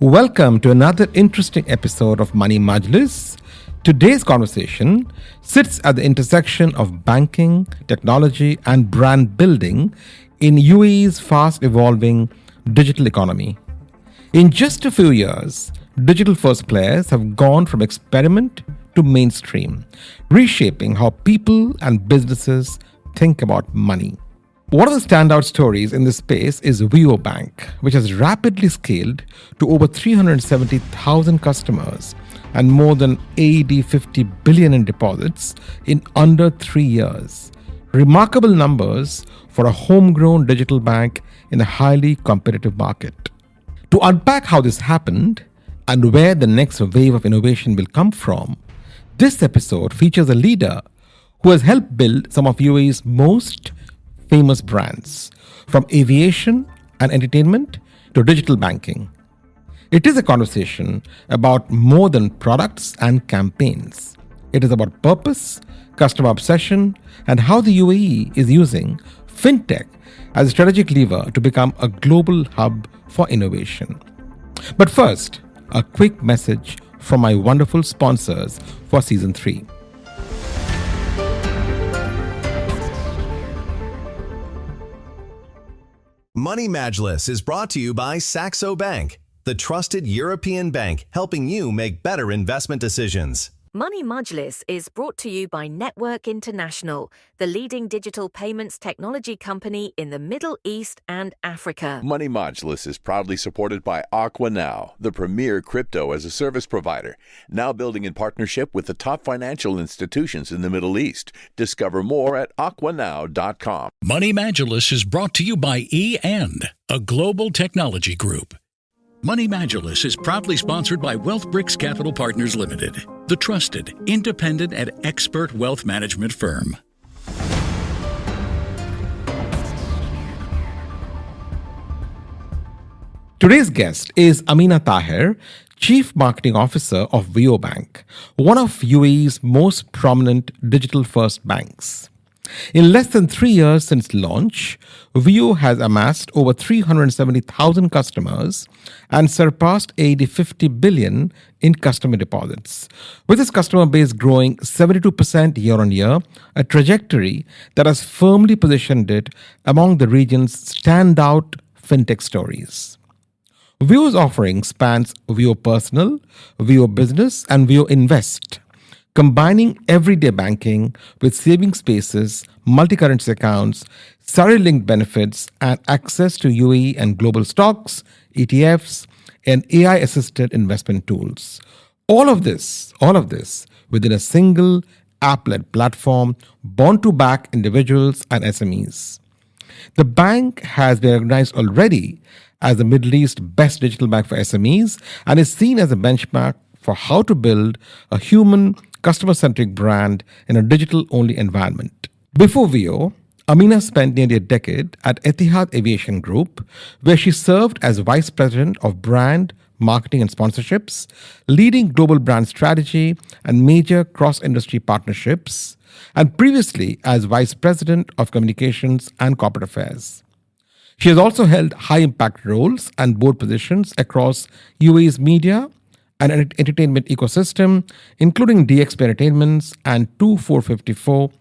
Welcome to another interesting episode of Money Majlis. Today's conversation sits at the intersection of banking, technology, and brand building in UAE's fast evolving digital economy. In just a few years, digital first players have gone from experiment to mainstream, reshaping how people and businesses think about money. One of the standout stories in this space is Wio Bank, which has rapidly scaled to over 370,000 customers and more than 50 billion in deposits in under 3 years. Remarkable numbers for a homegrown digital bank in a highly competitive market. To unpack how this happened and where the next wave of innovation will come from, this episode features a leader who has helped build some of UAE's most famous brands, from aviation and entertainment to digital banking. It is a conversation about more than products and campaigns. It is about purpose, customer obsession, and how the UAE is using fintech as a strategic lever to become a global hub for innovation. But first, a quick message from my wonderful sponsors for Season 3. Money Majlis is brought to you by Saxo Bank, the trusted European bank helping you make better investment decisions. Money Majlis is brought to you by Network International, the leading digital payments technology company in the Middle East and Africa. Money Majlis is proudly supported by AquaNow, the premier crypto-as-a-service provider, now building in partnership with the top financial institutions in the Middle East. Discover more at aquanow.com. Money Majlis is brought to you by E&, a global technology group. Money Majlis is proudly sponsored by WealthBricks Capital Partners Limited, the trusted, independent, and expert wealth management firm. Today's guest is Amina Taher, Chief Marketing Officer of Wio Bank, one of UAE's most prominent digital-first banks. In less than 3 years since launch, Wio has amassed over 370,000 customers and surpassed 50 billion in customer deposits, with its customer base growing 72% year-on-year, a trajectory that has firmly positioned it among the region's standout fintech stories. Wio's offering spans Wio Personal, Wio Business, and Wio Invest, combining everyday banking with saving spaces, multi-currency accounts, salary-linked benefits, and access to UAE and global stocks, ETFs, and AI-assisted investment tools. All of this within a single app-led platform born to back individuals and SMEs. The bank has been recognized already as the Middle East's best digital bank for SMEs and is seen as a benchmark for how to build a human, customer-centric brand in a digital-only environment. Before Wio, Amina spent nearly a decade at Etihad Aviation Group, where she served as Vice President of Brand, Marketing and Sponsorships, leading global brand strategy and major cross-industry partnerships, and previously as Vice President of Communications and Corporate Affairs. She has also held high-impact roles and board positions across UAE's media and entertainment ecosystem, including DXP Entertainments and 2454,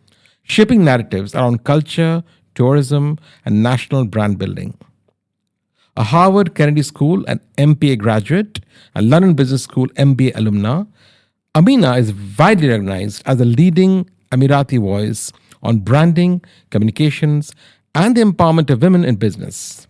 shaping narratives around culture, tourism, and national brand building. A Harvard Kennedy School and MBA graduate and London Business School MBA alumna, Amina is widely recognized as a leading Emirati voice on branding, communications, and the empowerment of women in business.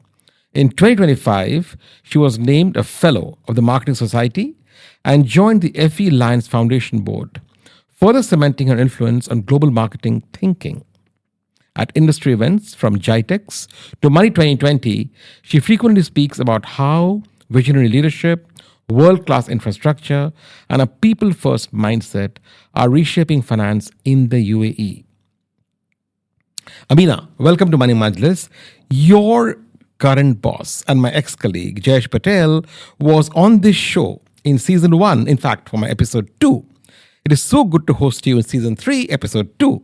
In 2025, she was named a Fellow of the Marketing Society and joined the FE Lions Foundation Board, further cementing her influence on global marketing thinking. At industry events from GITEX to Money 2020, she frequently speaks about how visionary leadership, world-class infrastructure, and a people-first mindset are reshaping finance in the UAE. Amina, welcome to Money Majlis. Your current boss and my ex-colleague, Jayesh Patel, was on this show in Season 1, in fact, for my Episode 2. It is so good to host you in Season 3, Episode 2.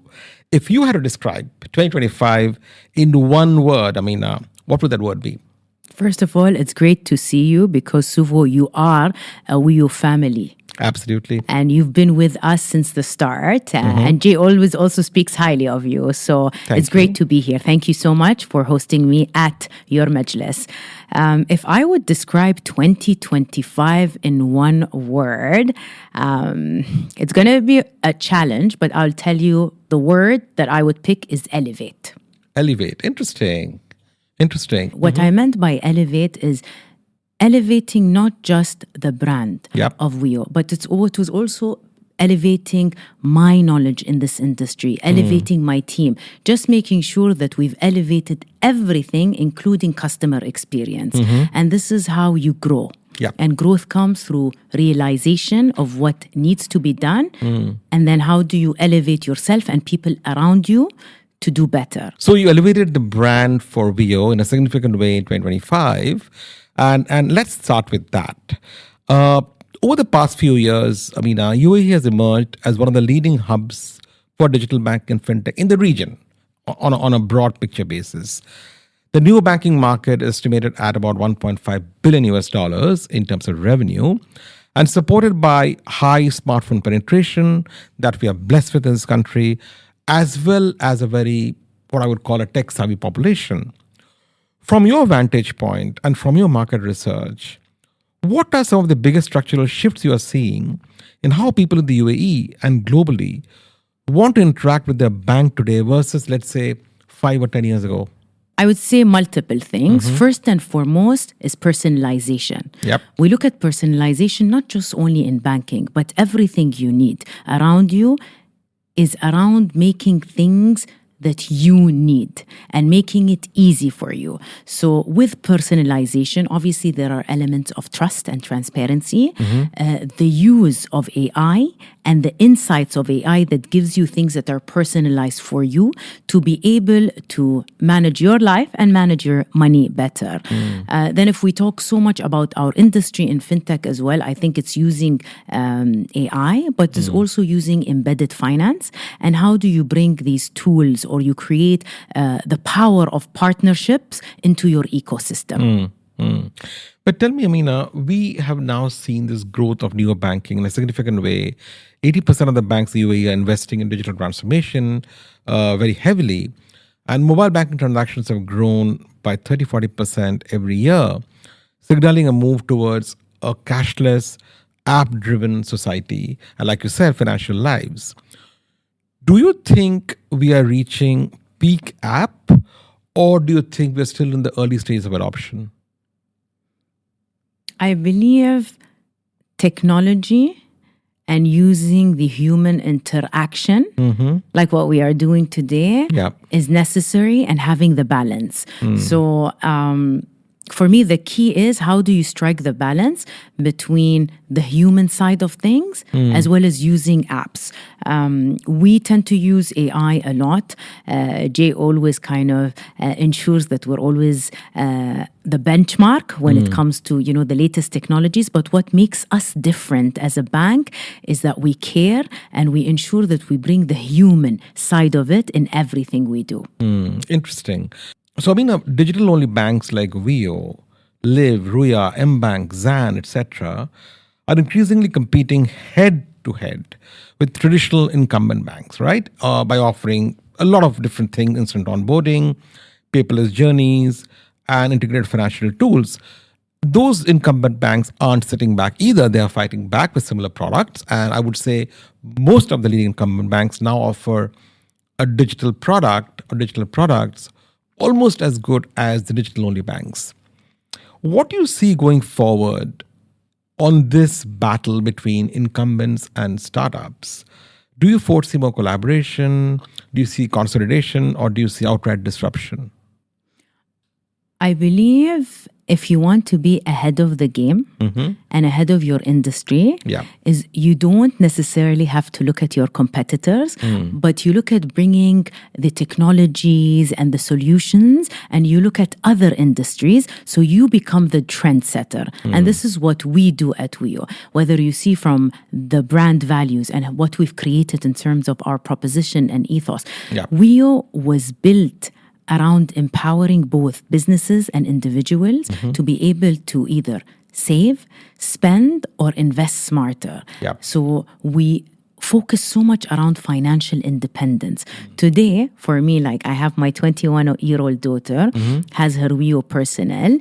If you had to describe 2025 in one word, Amina, what would that word be? First of all, it's great to see you because, Suvo, you are a Wio family. Absolutely. And you've been with us since the start. And Jay always also speaks highly of you. So it's great to be here. Thank you so much for hosting me at your Majlis. If I would describe 2025 in one word, it's going to be a challenge, but I'll tell you the word that I would pick is elevate. Elevate. Interesting. What I meant by elevate is elevating not just the brand of Wio, but it was also elevating my knowledge in this industry, elevating my team, just making sure that we've elevated everything, including customer experience. And this is how you grow. And growth comes through realization of what needs to be done. And then how do you elevate yourself and people around you to do better? So you elevated the brand for Wio in a significant way in 2025. And let's start with that. Over the past few years, Amina, UAE has emerged as one of the leading hubs for digital bank and fintech in the region on a broad picture basis. The new banking market is estimated at about $1.5 billion in terms of revenue, and supported by high smartphone penetration that we are blessed with in this country, as well as a very, what I would call a tech-savvy population. From your vantage point and from your market research, what are some of the biggest structural shifts you are seeing in how people in the UAE and globally want to interact with their bank today versus, let's say, 5 or 10 years ago? I would say multiple things. First and foremost is personalization. We look at personalization not just only in banking, but everything you need around you is around making things that you need and making it easy for you. So with personalization, obviously there are elements of trust and transparency, the use of AI and the insights of AI that gives you things that are personalized for you to be able to manage your life and manage your money better. Then if we talk so much about our industry in fintech as well, I think it's using AI, but it's also using embedded finance. And how do you bring these tools or you create the power of partnerships into your ecosystem? But tell me, Amina, we have now seen this growth of neo banking in a significant way. 80% of the banks in the UAE are investing in digital transformation very heavily. And mobile banking transactions have grown by 30-40% every year, signaling a move towards a cashless, app-driven society, and like you said, financial lives. Do you think we are reaching peak app, or do you think we're still in the early stages of adoption? I believe technology and using the human interaction, like what we are doing today, is necessary, and having the balance. So for me, the key is how do you strike the balance between the human side of things as well as using apps. We tend to use AI a lot. Jay always kind of ensures that we're always the benchmark when it comes to, the latest technologies. But what makes us different as a bank is that we care and we ensure that we bring the human side of it in everything we do. Interesting. So, digital-only banks like Wio, Liv, Ruya, Mbank, Zan, etc. are increasingly competing head-to-head with traditional incumbent banks, right? By offering a lot of different things, instant onboarding, paperless journeys, and integrated financial tools. Those incumbent banks aren't sitting back either. They are fighting back with similar products. And I would say most of the leading incumbent banks now offer a digital product or digital products almost as good as the digital-only banks. What do you see going forward on this battle between incumbents and startups? Do you foresee more collaboration? Do you see consolidation? Or do you see outright disruption? I believe if you want to be ahead of the game and ahead of your industry, is you don't necessarily have to look at your competitors, but you look at bringing the technologies and the solutions, and you look at other industries, so you become the trendsetter. And this is what we do at Wio. Whether you see from the brand values and what we've created in terms of our proposition and ethos, Wio was built around empowering both businesses and individuals to be able to either save, spend, or invest smarter. Yep. So we focus so much around financial independence. Today, for me, like I have my 21-year-old daughter, has her Wio Personal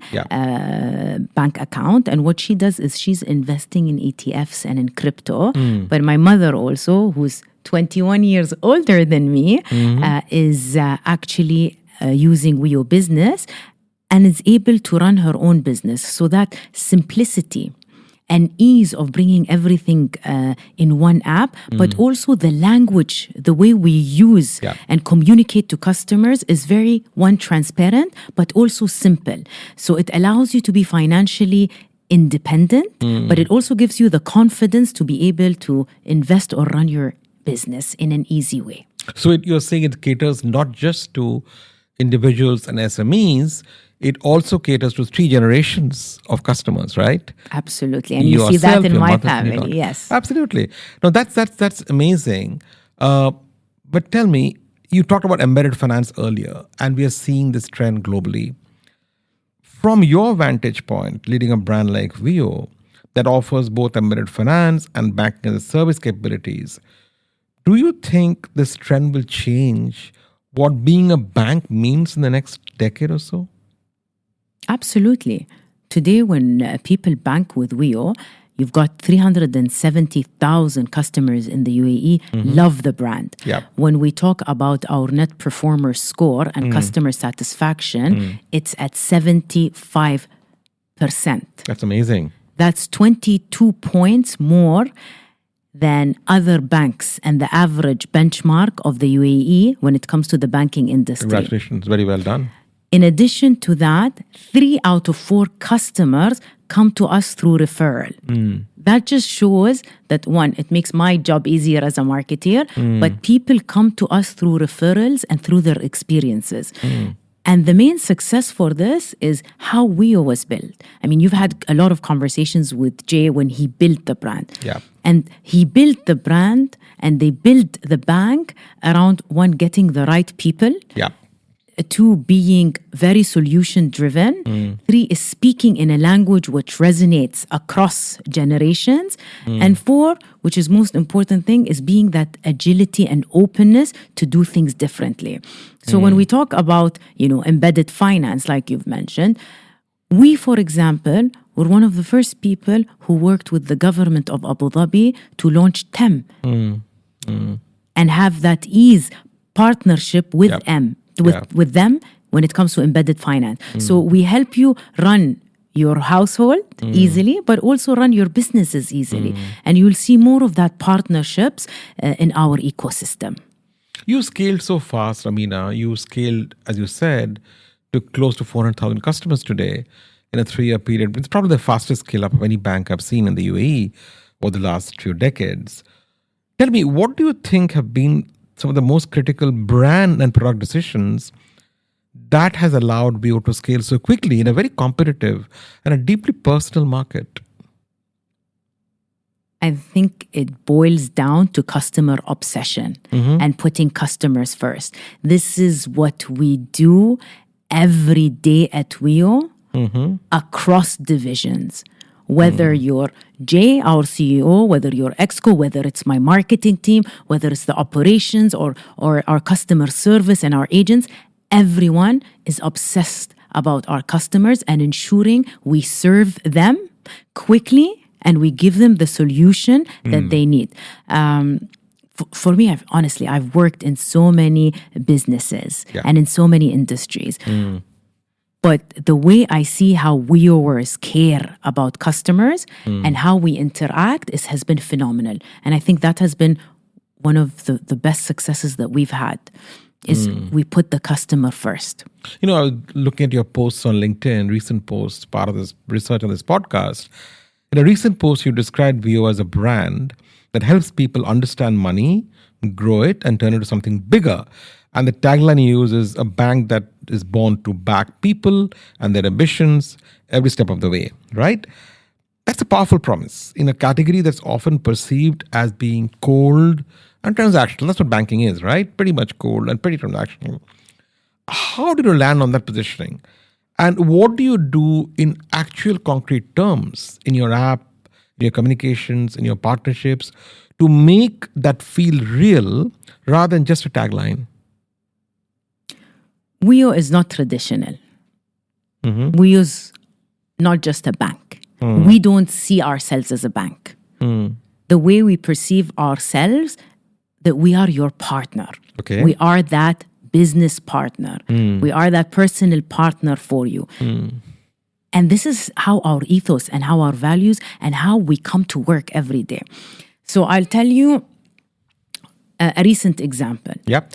bank account. And what she does is she's investing in ETFs and in crypto. But my mother also, who's 21 years older than me, is actually using Wio Business and is able to run her own business. So that simplicity and ease of bringing everything in one app, but also the language, the way we use and communicate to customers is very, transparent, but also simple. So it allows you to be financially independent, but it also gives you the confidence to be able to invest or run your business in an easy way. So you're saying it caters not just to individuals and SMEs, it also caters to 3 generations of customers, right? Absolutely. And you see that in my family, yes. Absolutely. No, that's amazing. But tell me, you talked about embedded finance earlier, and we are seeing this trend globally. From your vantage point, leading a brand like Wio that offers both embedded finance and banking as a service capabilities, do you think this trend will change what being a bank means in the next decade or so? Absolutely. Today, when people bank with Wio, you've got 370,000 customers in the UAE love the brand. Yep. When we talk about our net performer score and customer satisfaction, it's at 75%. That's amazing. That's 22 points more than other banks and the average benchmark of the UAE when it comes to the banking industry. Congratulations. Very well done. In addition to that, 3 out of 4 customers come to us through referral. That just shows that, one, it makes my job easier as a marketeer, but people come to us through referrals and through their experiences. And the main success for this is how Wio was built. I mean, you've had a lot of conversations with Jay when he built the brand. Yeah. And he built the brand and they built the bank around, 1, getting the right people. Yeah. 2, being very solution driven. 3 is speaking in a language which resonates across generations. And 4, which is most important thing, is being that agility and openness to do things differently. So when we talk about, embedded finance, like you've mentioned, we, for example, were one of the first people who worked with the government of Abu Dhabi to launch TEM and have that ease partnership with with them when it comes to embedded finance. So we help you run your household easily, but also run your businesses easily. And you'll see more of that partnerships in our ecosystem. You scaled so fast, Amina. You scaled, as you said, to close to 400,000 customers today in a 3-year period. It's probably the fastest scale up of any bank I've seen in the UAE over the last few decades. Tell me, what do you think have been some of the most critical brand and product decisions that has allowed Wio to scale so quickly in a very competitive and a deeply personal market? I think it boils down to customer obsession and putting customers first. This is what we do every day at Wio across divisions. Whether you're Jay, our CEO, whether you're Exco, whether it's my marketing team, whether it's the operations or our customer service and our agents, everyone is obsessed about our customers and ensuring we serve them quickly and we give them the solution that they need. For me, I've worked in so many businesses and in so many industries. But the way I see how Wiowers care about customers and how we interact has been phenomenal. And I think that has been one of the best successes that we've had, is we put the customer first. I was looking at your posts on LinkedIn, recent posts, part of this research on this podcast. In a recent post, you described Wio as a brand that helps people understand money, grow it, and turn it into something bigger. And the tagline you use is a bank that is born to back people and their ambitions every step of the way, right? That's a powerful promise in a category that's often perceived as being cold and transactional. That's what banking is, right? Pretty much cold and pretty transactional. How did you land on that positioning? And what do you do in actual concrete terms in your app, in your communications, in your partnerships to make that feel real rather than just a tagline? Wio is not traditional. Wio is not just a bank. We don't see ourselves as a bank. The way we perceive ourselves, that we are your partner. Okay. We are that business partner. We are that personal partner for you. And this is how our ethos and how our values and how we come to work every day. So I'll tell you a recent example. Yep.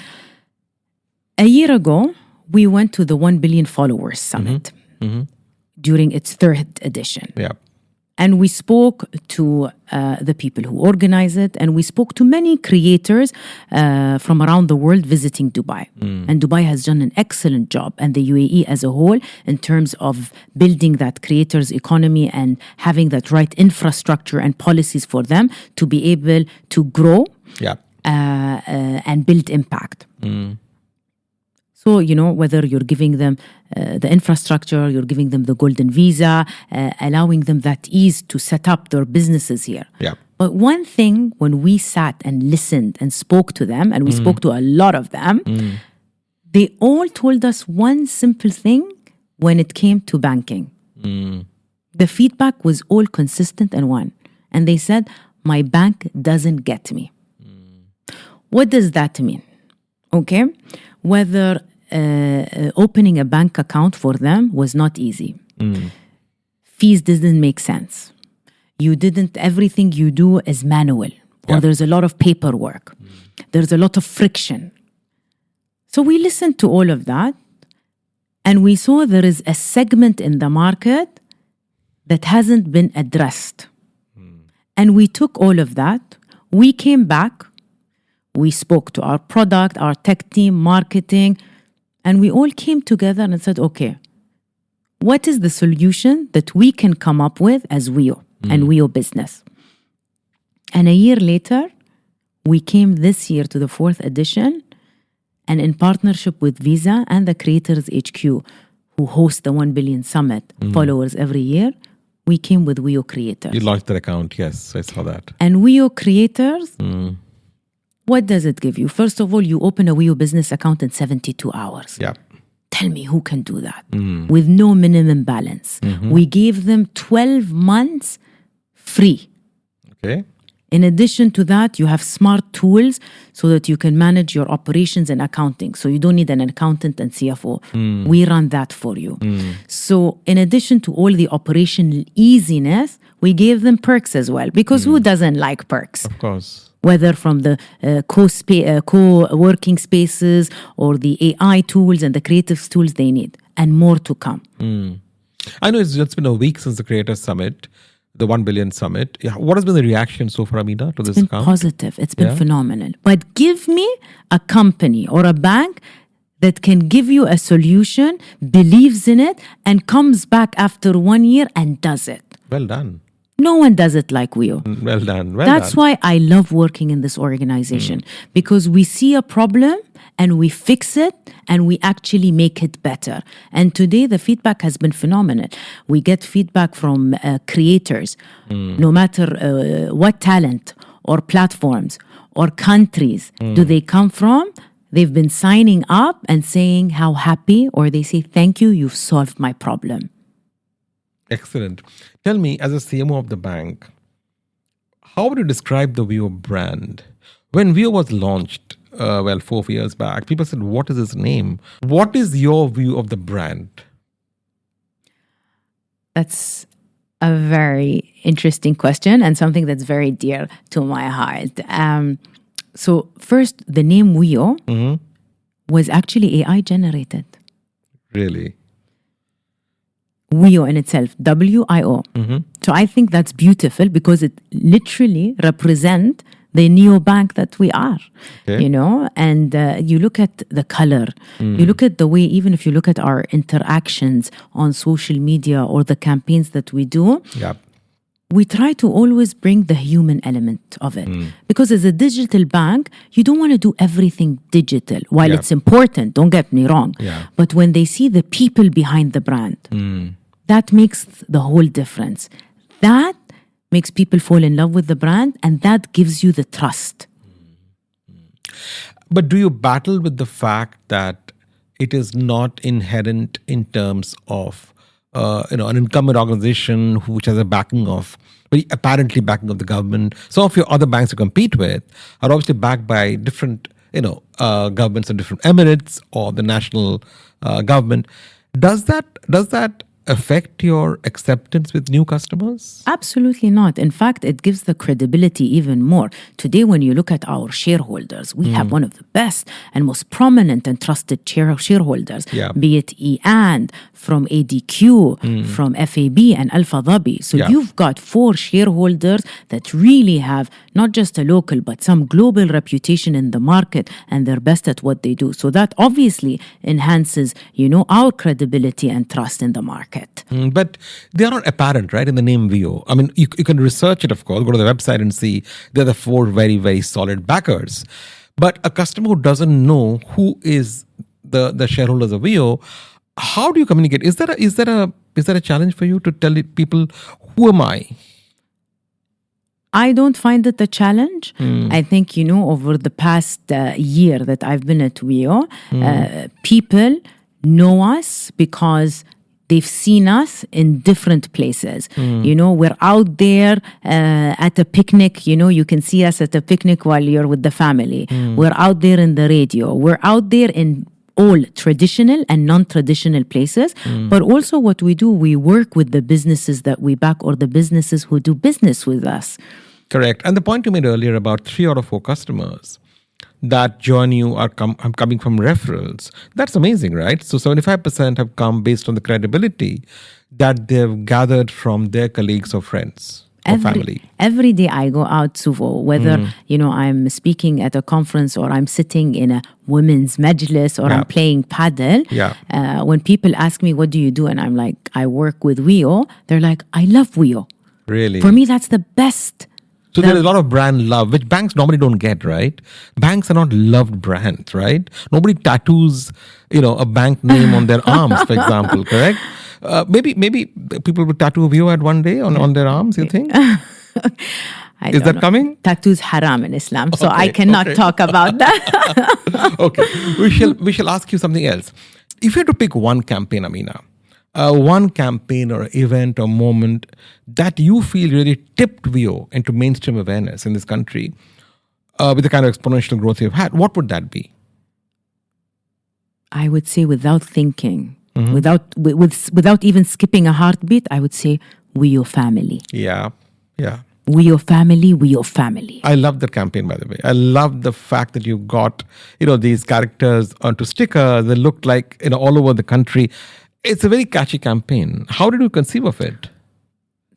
A year ago, we went to the 1 Billion Followers Summit during its 3rd edition. Yep. And we spoke to the people who organize it, and we spoke to many creators from around the world visiting Dubai. And Dubai has done an excellent job, and the UAE as a whole, in terms of building that creators economy and having that right infrastructure and policies for them to be able to grow and build impact. So, whether you're giving them the infrastructure, you're giving them the golden visa, allowing them that ease to set up their businesses here. Yeah. But one thing, when we sat and listened and spoke to them, and we spoke to a lot of them, they all told us one simple thing when it came to banking. The feedback was all consistent and one. And they said, my bank doesn't get me. What does that mean? Okay. Whether opening a bank account for them was not easy. Fees didn't make sense. Everything you do is manual, or there's a lot of paperwork. There's a lot of friction. So we listened to all of that, and we saw there is a segment in the market that hasn't been addressed. And we took all of that. We came back. We spoke to our product, our tech team, marketing, and we all came together and said, okay, what is the solution that we can come up with as Wio and Wio Business? And a year later, we came this year to the 4th edition, and in partnership with Visa and the Creators HQ, who host the 1 Billion Summit followers every year, we came with Wio Creators. You launched that account, yes, I saw that. And Wio Creators, what does it give you? First of all, you open a Wio Business account in 72 hours. Yeah. Tell me who can do that with no minimum balance. We gave them 12 months free. Okay. In addition to that, you have smart tools so that you can manage your operations and accounting. So you don't need an accountant and CFO. We run that for you. So in addition to all the operational easiness, we gave them perks as well. Because who doesn't like perks? Of course. Whether from the co-working spaces or the AI tools and the creative tools they need, and more to come. I know it's just been a week since the Creator Summit, the 1 Billion Summit. Yeah. What has been the reaction so far, Amina, to this account? Positive. It's been phenomenal. But give me a company or a bank that can give you a solution, believes in it, and comes back after 1 year and does it. Well done. No one does it like Wio. Well done. That's why I love working in this organization, because we see a problem and we fix it and we actually make it better. And today the feedback has been phenomenal. We get feedback from creators, no matter what talent or platforms or countries do they come from. They've been signing up and saying how happy, or they say, thank you, you've solved my problem. Excellent. Tell me, as a CMO of the bank, how would you describe the Wio brand? When Wio was launched, 4 years back, people said, what is his name? What is your view of the brand? That's a very interesting question and something that's very dear to my heart. So first, the name Wio was actually AI generated. Really? Wio in itself, W-I-O. So I think that's beautiful because it literally represents the neobank that we are, and you look at the color, you look at the way, even if you look at our interactions on social media or the campaigns that we do, we try to always bring the human element of it. Because as a digital bank, you don't want to do everything digital. While it's important, don't get me wrong. But when they see the people behind the brand, that makes the whole difference. That makes people fall in love with the brand, and that gives you the trust. But do you battle with the fact that it is not inherent in terms of an incumbent organization which has a backing of, very apparently backing of the government? Some of your other banks you compete with are obviously backed by different governments of different emirates or the national government. Does that affect your acceptance with new customers? Absolutely not. In fact, it gives the credibility even more. Today, when you look at our shareholders, we have one of the best and most prominent and trusted shareholders, be it E&, from ADQ, from FAB and Alpha Dhabi. So you've got 4 shareholders that really have not just a local, but some global reputation in the market, and they're best at what they do. So that obviously enhances, our credibility and trust in the market. But they are not apparent, right, in the name Wio. I mean, you can research it, of course, go to the website and see they're the 4 very, very solid backers. But a customer who doesn't know who is the shareholders of Wio, how do you communicate? Is that a challenge for you to tell people, who am I? I don't find it a challenge. I think, over the past year that I've been at Wio, people know us because they've seen us in different places. We're out there at a picnic. You can see us at a picnic while you're with the family. We're out there in the radio. We're out there in all traditional and non-traditional places. But also what we do, we work with the businesses that we back or the businesses who do business with us. Correct. And the point you made earlier about 3 out of 4 customers that join you are coming from referrals. That's amazing, right? So 75% have come based on the credibility that they've gathered from their colleagues or friends or family. Every day I go out, Suvo, whether I'm speaking at a conference or I'm sitting in a women's majlis or I'm playing paddle. When people ask me, what do you do? And I'm like, I work with Wio. They're like, I love Wio. Really? For me, that's the best. So there's a lot of brand love, which banks normally don't get, right? Banks are not loved brands, right? Nobody tattoos, a bank name on their arms, for example, correct? Maybe people will tattoo Wio at one day on their arms, you think? Is that coming? Tattoos haram in Islam, so I cannot talk about that. Okay, we shall ask you something else. If you had to pick one campaign, Amina, one campaign or event or moment that you feel really tipped Wio into mainstream awareness in this country with the kind of exponential growth you've had, what would that be? I would say without thinking, without even skipping a heartbeat, I would say Wio family. Yeah. Wio family, Wio family. I love that campaign, by the way. I love the fact that you got, these characters onto stickers that looked like, all over the country. It's a very catchy campaign. How did you conceive of it?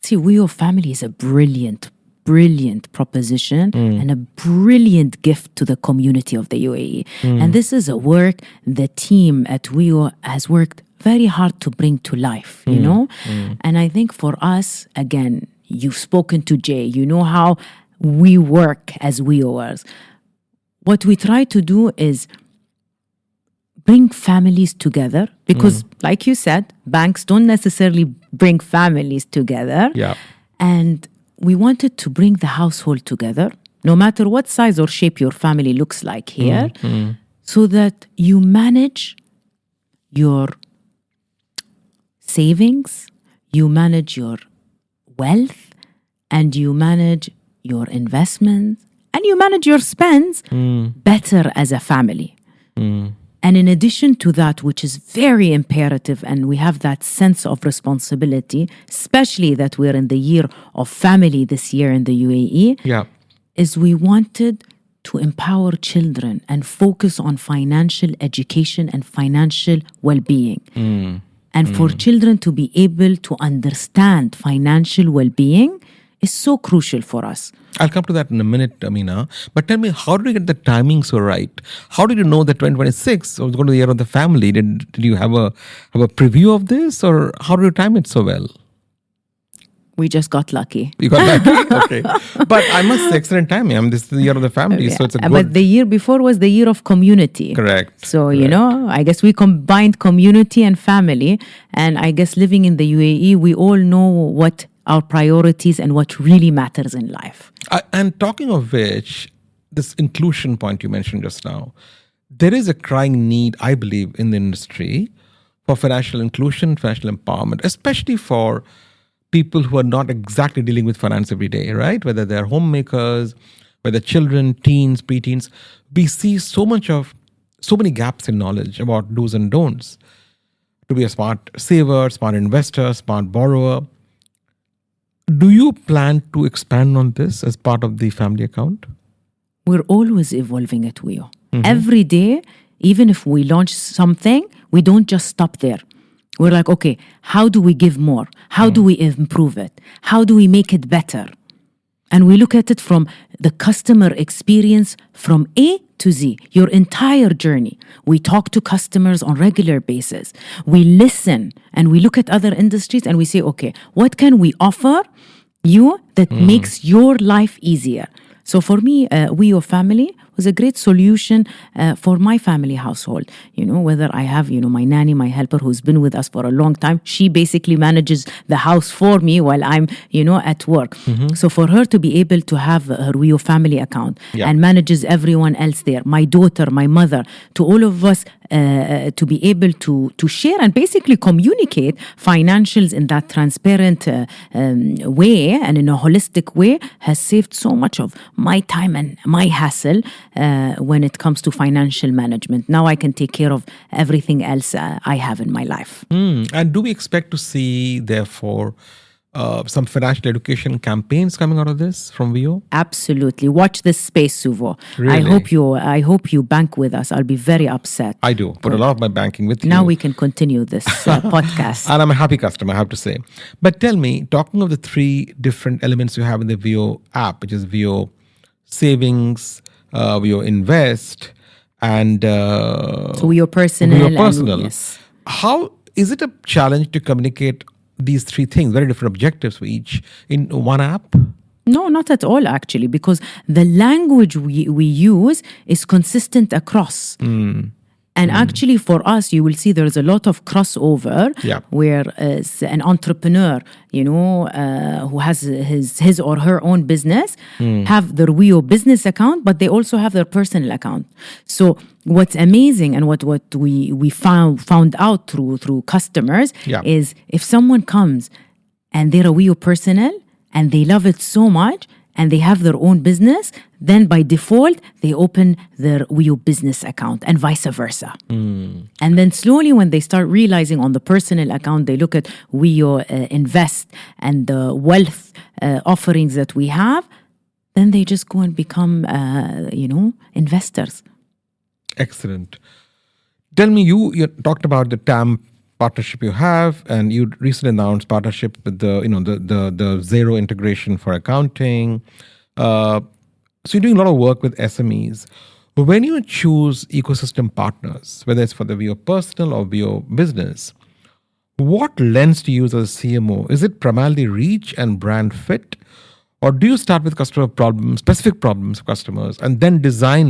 See, Wio family is a brilliant proposition and a brilliant gift to the community of the UAE. And this is a work the team at Wio has worked very hard to bring to life, And I think for us, again, you've spoken to Jay, you know how we work as Wioers. What we try to do is bring families together because, like you said, banks don't necessarily bring families together. Yeah. And we wanted to bring the household together, no matter what size or shape your family looks like here, so that you manage your savings, you manage your wealth, and you manage your investments, and you manage your spends better as a family. And in addition to that, which is very imperative, and we have that sense of responsibility, especially that we're in the year of family this year in the UAE, is we wanted to empower children and focus on financial education and financial well-being. And for children to be able to understand financial well-being is so crucial for us. I'll come to that in a minute, Amina. But tell me, how did you get the timing so right? How did you know that 2026 was going to be the year of the family? Did you have a preview of this, or how did you time it so well? We just got lucky. You got lucky? Okay. But I must say, excellent timing. I mean, this is the year of the family, so it's a good... But the year before was the year of community. Correct. So, Correct. you know, I guess we combined community and family. And I guess living in the UAE, we all know what our priorities and what really matters in life. And talking of which, this inclusion point you mentioned just now, there is a crying need, I believe, in the industry for financial inclusion, financial empowerment, especially for people who are not exactly dealing with finance every day, right? Whether they're homemakers, whether children, teens, preteens. We see so many gaps in knowledge about do's and don'ts. To be a smart saver, smart investor, smart borrower. Do you plan to expand on this as part of the family account? We're always evolving at Wio. Every day, even if we launch something, we don't just stop there. We're like, okay, how do we give more? How do we improve it? How do we make it better? And we look at it from the customer experience from A to Z, your entire journey. We talk to customers on regular basis. We listen and we look at other industries and we say, okay, what can we offer you that makes your life easier? So for me, Wio Family was a great solution for my family household. You know, whether I have, my nanny, my helper who's been with us for a long time, she basically manages the house for me while I'm, at work. So for her to be able to have her Wio Family account and manages everyone else there, my daughter, my mother, to all of us to be able to share and basically communicate financials in that transparent way and in a holistic way has saved so much of my time and my hassle when it comes to financial management. Now I can take care of everything else I have in my life. And do we expect to see, therefore, some financial education campaigns coming out of this from Wio? Absolutely. Watch this space, Suvo. Really? I hope you bank with us. I'll be very upset. I do. Put a lot of my banking with you. Now we can continue this podcast. And I'm a happy customer, I have to say. But tell me, talking of the three different elements you have in the Wio app, which is Wio Savings, Wio Invest, and so Wio Personal. Wio Personal. Yes. How is it a challenge to communicate these three things, very different objectives for each, in one app? No, not at all, actually, because the language we use is consistent across. And actually, for us, you will see there's a lot of crossover where an entrepreneur, who has his or her own business, have their Wio business account, but they also have their personal account. So what's amazing and what we found out through customers is if someone comes and they're a Wio personal and they love it so much, and they have their own business, then by default, they open their Wio business account and vice versa. And then slowly when they start realizing on the personal account, they look at Wio Invest and the wealth offerings that we have, then they just go and become, investors. Excellent. Tell me, you talked about the TAM partnership you have, and you recently announced partnership with the zero integration for accounting. So you're doing a lot of work with SMEs. But when you choose ecosystem partners, whether it's for the Wio Personal or Wio Business, what lens do you use as a CMO? Is it primarily reach and brand fit? Or do you start with customer problems, specific problems for customers, and then design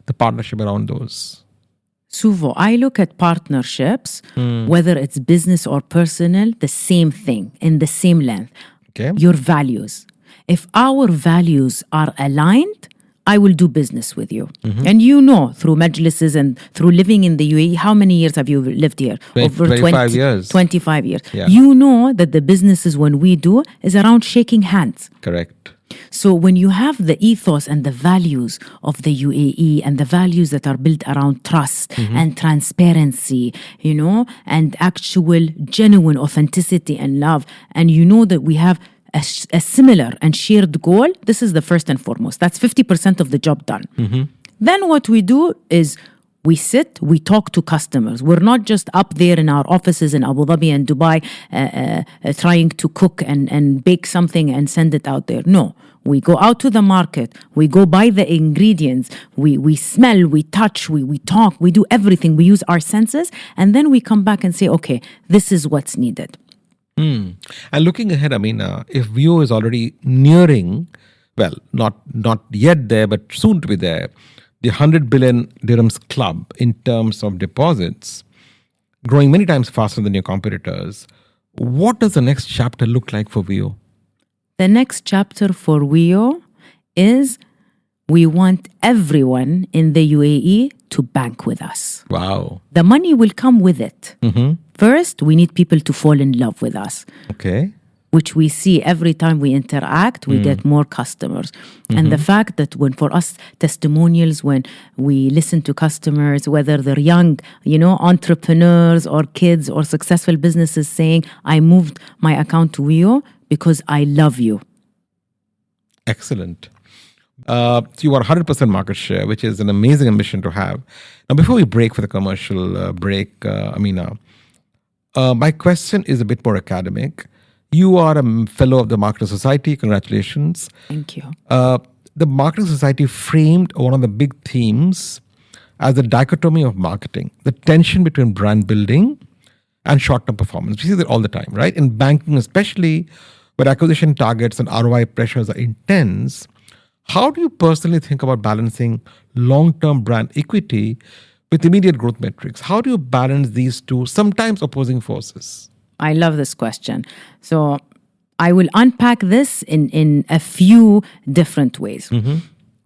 the partnership around those? Suvo, I look at partnerships, whether it's business or personal, the same thing, in the same length. Okay. Your values. If our values are aligned, I will do business with you. And through Majlises and through living in the UAE, how many years have you lived here? Over 25 years. 25 years. Yeah. You know that the businesses when we do is around shaking hands. Correct. So when you have the ethos and the values of the UAE and the values that are built around trust and transparency, and actual genuine authenticity and love, and that we have a similar and shared goal, this is the first and foremost. That's 50% of the job done. Then what we do is we sit, we talk to customers. We're not just up there in our offices in Abu Dhabi and Dubai trying to cook and bake something and send it out there. No, we go out to the market. We go buy the ingredients. We smell, we touch, we talk, we do everything. We use our senses. And then we come back and say, okay, this is what's needed. And looking ahead, Amina, if Wio is already nearing, well, not yet there, but soon to be there, the 100 billion dirhams club in terms of deposits, growing many times faster than your competitors, what does the next chapter look like for Wio? The next chapter for Wio is we want everyone in the UAE to bank with us. Wow. The money will come with it. First, we need people to fall in love with us. Okay. Which we see every time we interact, we get more customers. And the fact that when for us testimonials, when we listen to customers, whether they're young, entrepreneurs or kids or successful businesses saying, I moved my account to Wio because I love you. Excellent. So you are 100% market share, which is an amazing ambition to have. Now, before we break for the commercial break, Amina, my question is a bit more academic. You are a fellow of the Marketing Society. Congratulations. Thank you. The Marketing Society framed one of the big themes as the dichotomy of marketing, the tension between brand building and short-term performance. We see that all the time, right? In banking especially, where acquisition targets and ROI pressures are intense, how do you personally think about balancing long-term brand equity with immediate growth metrics? How do you balance these two sometimes opposing forces? I love this question. So I will unpack this in a few different ways.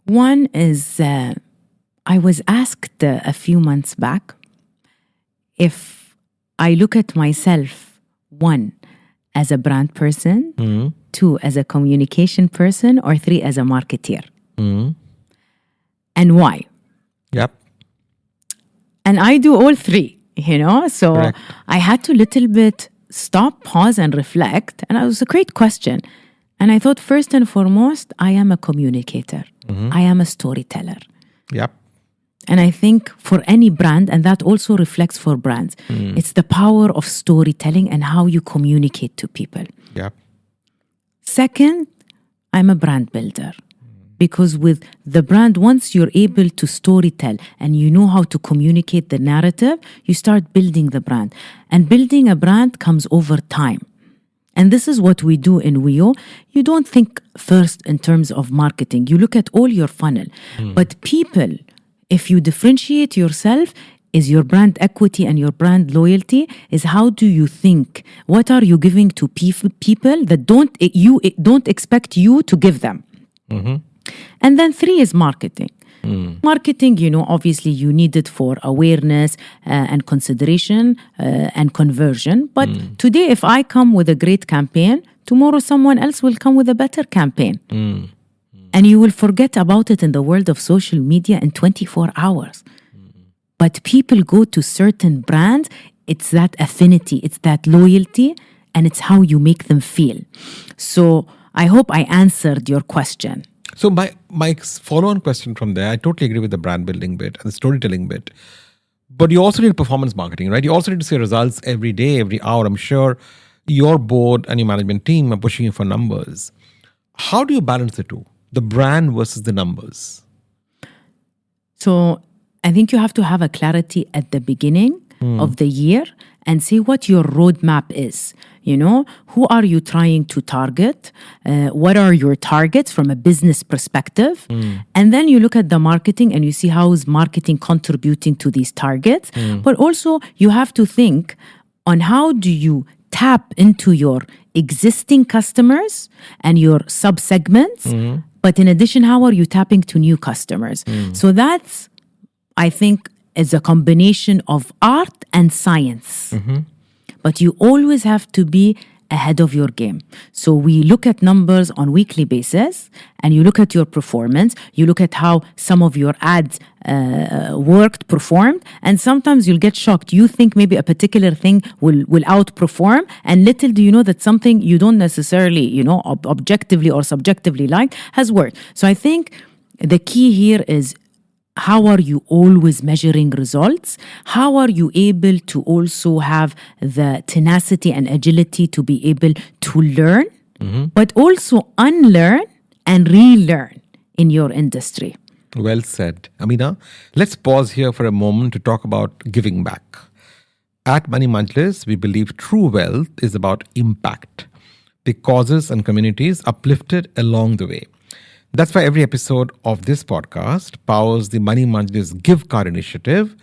One is I was asked a few months back if I look at myself, one, as a brand person, two, as a communication person, or three, as a marketeer. And why? Yep. And I do all three, So Correct. I had to little bit stop, pause, and reflect. And it was a great question. And I thought, first and foremost, I am a communicator. I am a storyteller. Yep. And I think for any brand, and that also reflects for brands, it's the power of storytelling and how you communicate to people. Yep. Second, I'm a brand builder. Because with the brand, once you're able to storytell and you know how to communicate the narrative, you start building the brand. And building a brand comes over time. And this is what we do in Wio. You don't think first in terms of marketing. You look at all your funnel. But people, if you differentiate yourself, is your brand equity and your brand loyalty, is how do you think? What are you giving to people that don't expect you to give them? And then three is marketing. Marketing, obviously you need it for awareness and consideration and conversion. But today, if I come with a great campaign, tomorrow someone else will come with a better campaign. And you will forget about it in the world of social media in 24 hours. But people go to certain brands, it's that affinity, it's that loyalty, and it's how you make them feel. So I hope I answered your question. So my follow-on question from there, I totally agree with the brand building bit and the storytelling bit. But you also need performance marketing, right? You also need to see results every day, every hour. I'm sure your board and your management team are pushing you for numbers. How do you balance the two? The brand versus the numbers? So I think you have to have a clarity at the beginning of the year and see what your roadmap is. Who are you trying to target? What are your targets from a business perspective? And then you look at the marketing and you see how is marketing contributing to these targets. But also you have to think on how do you tap into your existing customers and your sub-segments. But in addition, how are you tapping to new customers? So that's, I think, is a combination of art and science. But you always have to be ahead of your game. So we look at numbers on weekly basis, and you look at your performance, you look at how some of your ads performed, and sometimes you'll get shocked. You think maybe a particular thing will outperform, and little do you know that something you don't necessarily, objectively or subjectively like has worked. So I think the key here is, how are you always measuring results? How are you able to also have the tenacity and agility to be able to learn, but also unlearn and relearn in your industry? Well said. Amina, let's pause here for a moment to talk about giving back. At Money Majlis, we believe true wealth is about impact, the causes and communities uplifted along the way. That's why every episode of this podcast powers the Money Majlis Give Card initiative,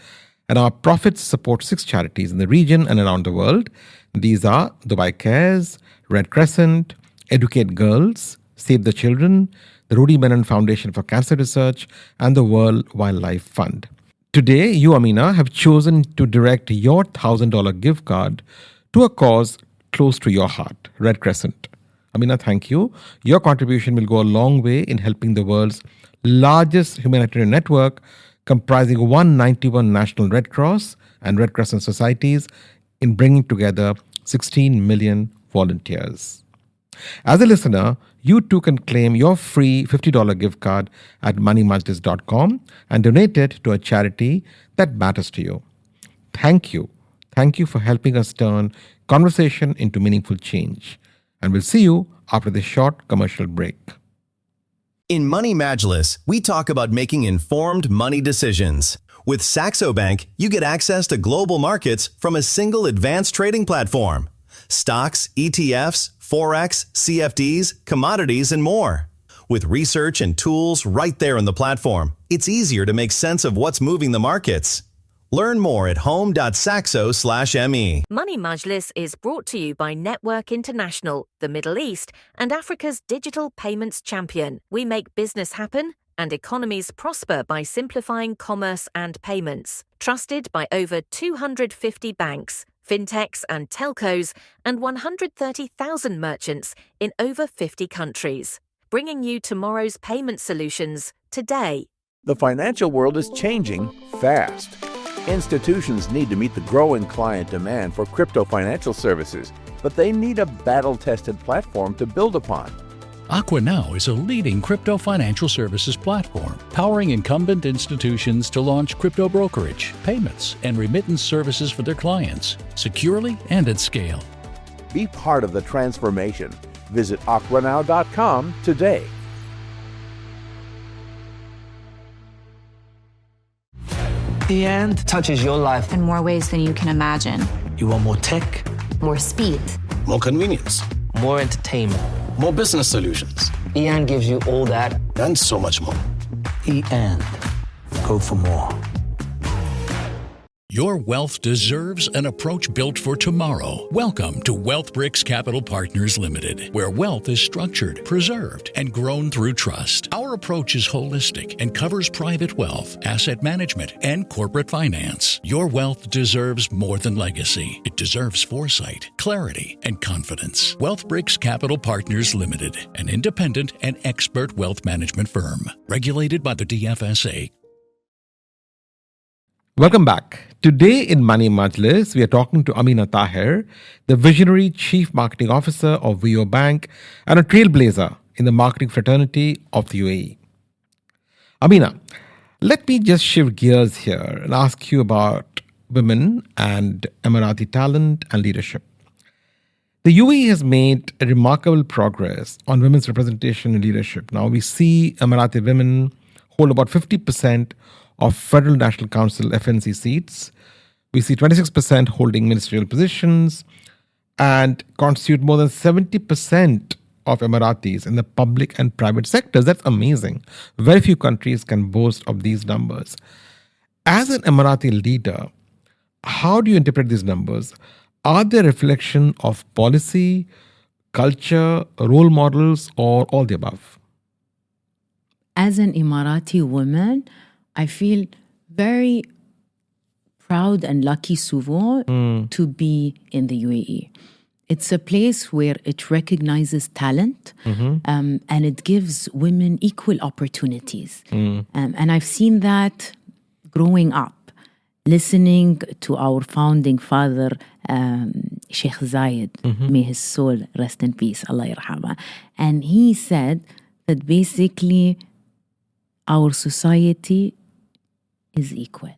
and our profits support 6 charities in the region and around the world. These are Dubai Cares, Red Crescent, Educate Girls, Save the Children, the Rudy Menon Foundation for Cancer Research, and the World Wildlife Fund. Today, you, Amina, have chosen to direct your $1,000 gift card to a cause close to your heart, Red Crescent. Amina, thank you. Your contribution will go a long way in helping the world's largest humanitarian network, comprising 191 National Red Cross and Red Crescent societies, in bringing together 16 million volunteers. As a listener, you too can claim your free $50 gift card at moneymajlis.com and donate it to a charity that matters to you. Thank you. Thank you for helping us turn conversation into meaningful change. And we'll see you after this short commercial break. In Money Majlis, we talk about making informed money decisions. With Saxo Bank, you get access to global markets from a single advanced trading platform. Stocks, ETFs, Forex, CFDs, commodities, and more. With research and tools right there on the platform, it's easier to make sense of what's moving the markets. Learn more at home.saxo.me. Money Majlis is brought to you by Network International, the Middle East, and Africa's digital payments champion. We make business happen and economies prosper by simplifying commerce and payments. Trusted by over 250 banks, fintechs and telcos, and 130,000 merchants in over 50 countries. Bringing you tomorrow's payment solutions today. The financial world is changing fast. Institutions need to meet the growing client demand for crypto financial services, but they need a battle-tested platform to build upon. AquaNow is a leading crypto financial services platform, powering incumbent institutions to launch crypto brokerage, payments, and remittance services for their clients, securely and at scale. Be part of the transformation. Visit aquanow.com today. The end touches your life. In more ways than you can imagine. You want more tech, More speed. more convenience, more entertainment. more business solutions, Ian gives you all that. and so much more. Ian, go for more. Your wealth deserves an approach built for tomorrow. Welcome to WealthBricks Capital Partners Limited, where wealth is structured, preserved, and grown through trust. Our approach is holistic and covers private wealth, asset management, and corporate finance. Your wealth deserves more than legacy. It deserves foresight, clarity, and confidence. WealthBricks Capital Partners Limited, an independent and expert wealth management firm, regulated by the DFSA. Welcome back. Today in Money Majlis, we are talking to Amina Taher, the visionary Chief Marketing Officer of Wio Bank and a trailblazer in the marketing fraternity of the UAE. Amina, let me just shift gears here and ask you about women and Emirati talent and leadership. The UAE has made a remarkable progress on women's representation and leadership. Now we see Emirati women hold about 50% of Federal National Council FNC seats. We see 26% holding ministerial positions and constitute more than 70% of Emiratis in the public and private sectors. That's amazing. Very few countries can boast of these numbers. As an Emirati leader, how do you interpret these numbers? Are they a reflection of policy, culture, role models, or all the above? As an Emirati woman, I feel very proud and lucky, Suvo, to be in the UAE. It's a place where it recognizes talent and it gives women equal opportunities. And I've seen that growing up, listening to our founding father, Sheikh Zayed, may his soul rest in peace, Allah yarhamah. And he said that basically our society is equal.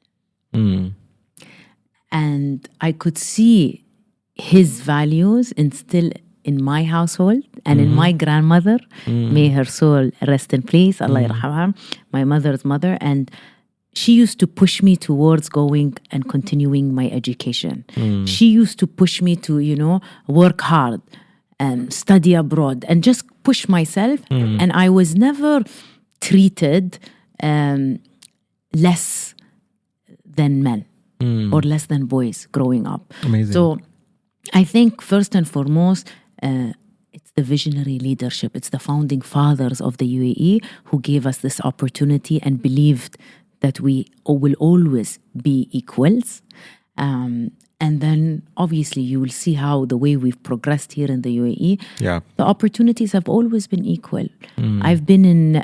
And I could see his values instilled in my household and in my grandmother. May her soul rest in peace, Allah yarhamha, my mother's mother. And she used to push me towards going and continuing my education. She used to push me to, work hard and study abroad and just push myself. And I was never treated less than men or less than boys growing up. Amazing. So I think first and foremost, it's the visionary leadership. It's the founding fathers of the UAE who gave us this opportunity and believed that we will always be equals. And then obviously you will see how the way we've progressed here in the UAE, the opportunities have always been equal. I've been in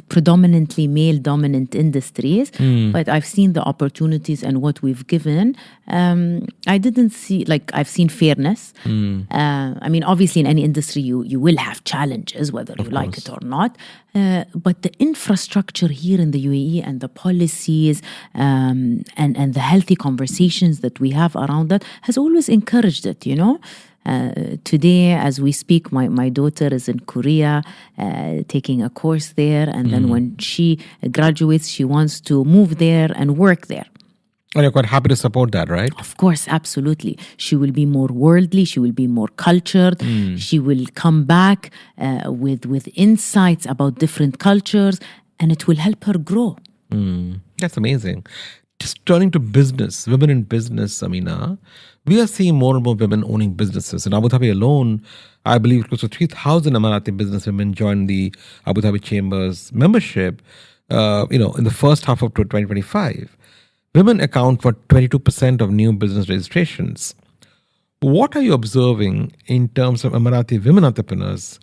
predominantly male-dominant industries, but I've seen the opportunities and what we've given. I didn't see, I've seen fairness. I mean, obviously in any industry you will have challenges, whether you like it or not. But the infrastructure here in the UAE and the policies and the healthy conversations that we have around that has always encouraged it, Today, as we speak, my daughter is in Korea taking a course there. And then when she graduates, she wants to move there and work there. And you're quite happy to support that, right? Of course, absolutely. She will be more worldly. She will be more cultured. She will come back with insights about different cultures, and it will help her grow. That's amazing. Just turning to business, women in business, Amina, we are seeing more and more women owning businesses. In Abu Dhabi alone, I believe close to 3,000 Emirati business women joined the Abu Dhabi Chamber's membership, in the first half of 2025. Women account for 22% of new business registrations. What are you observing in terms of Emirati women entrepreneurs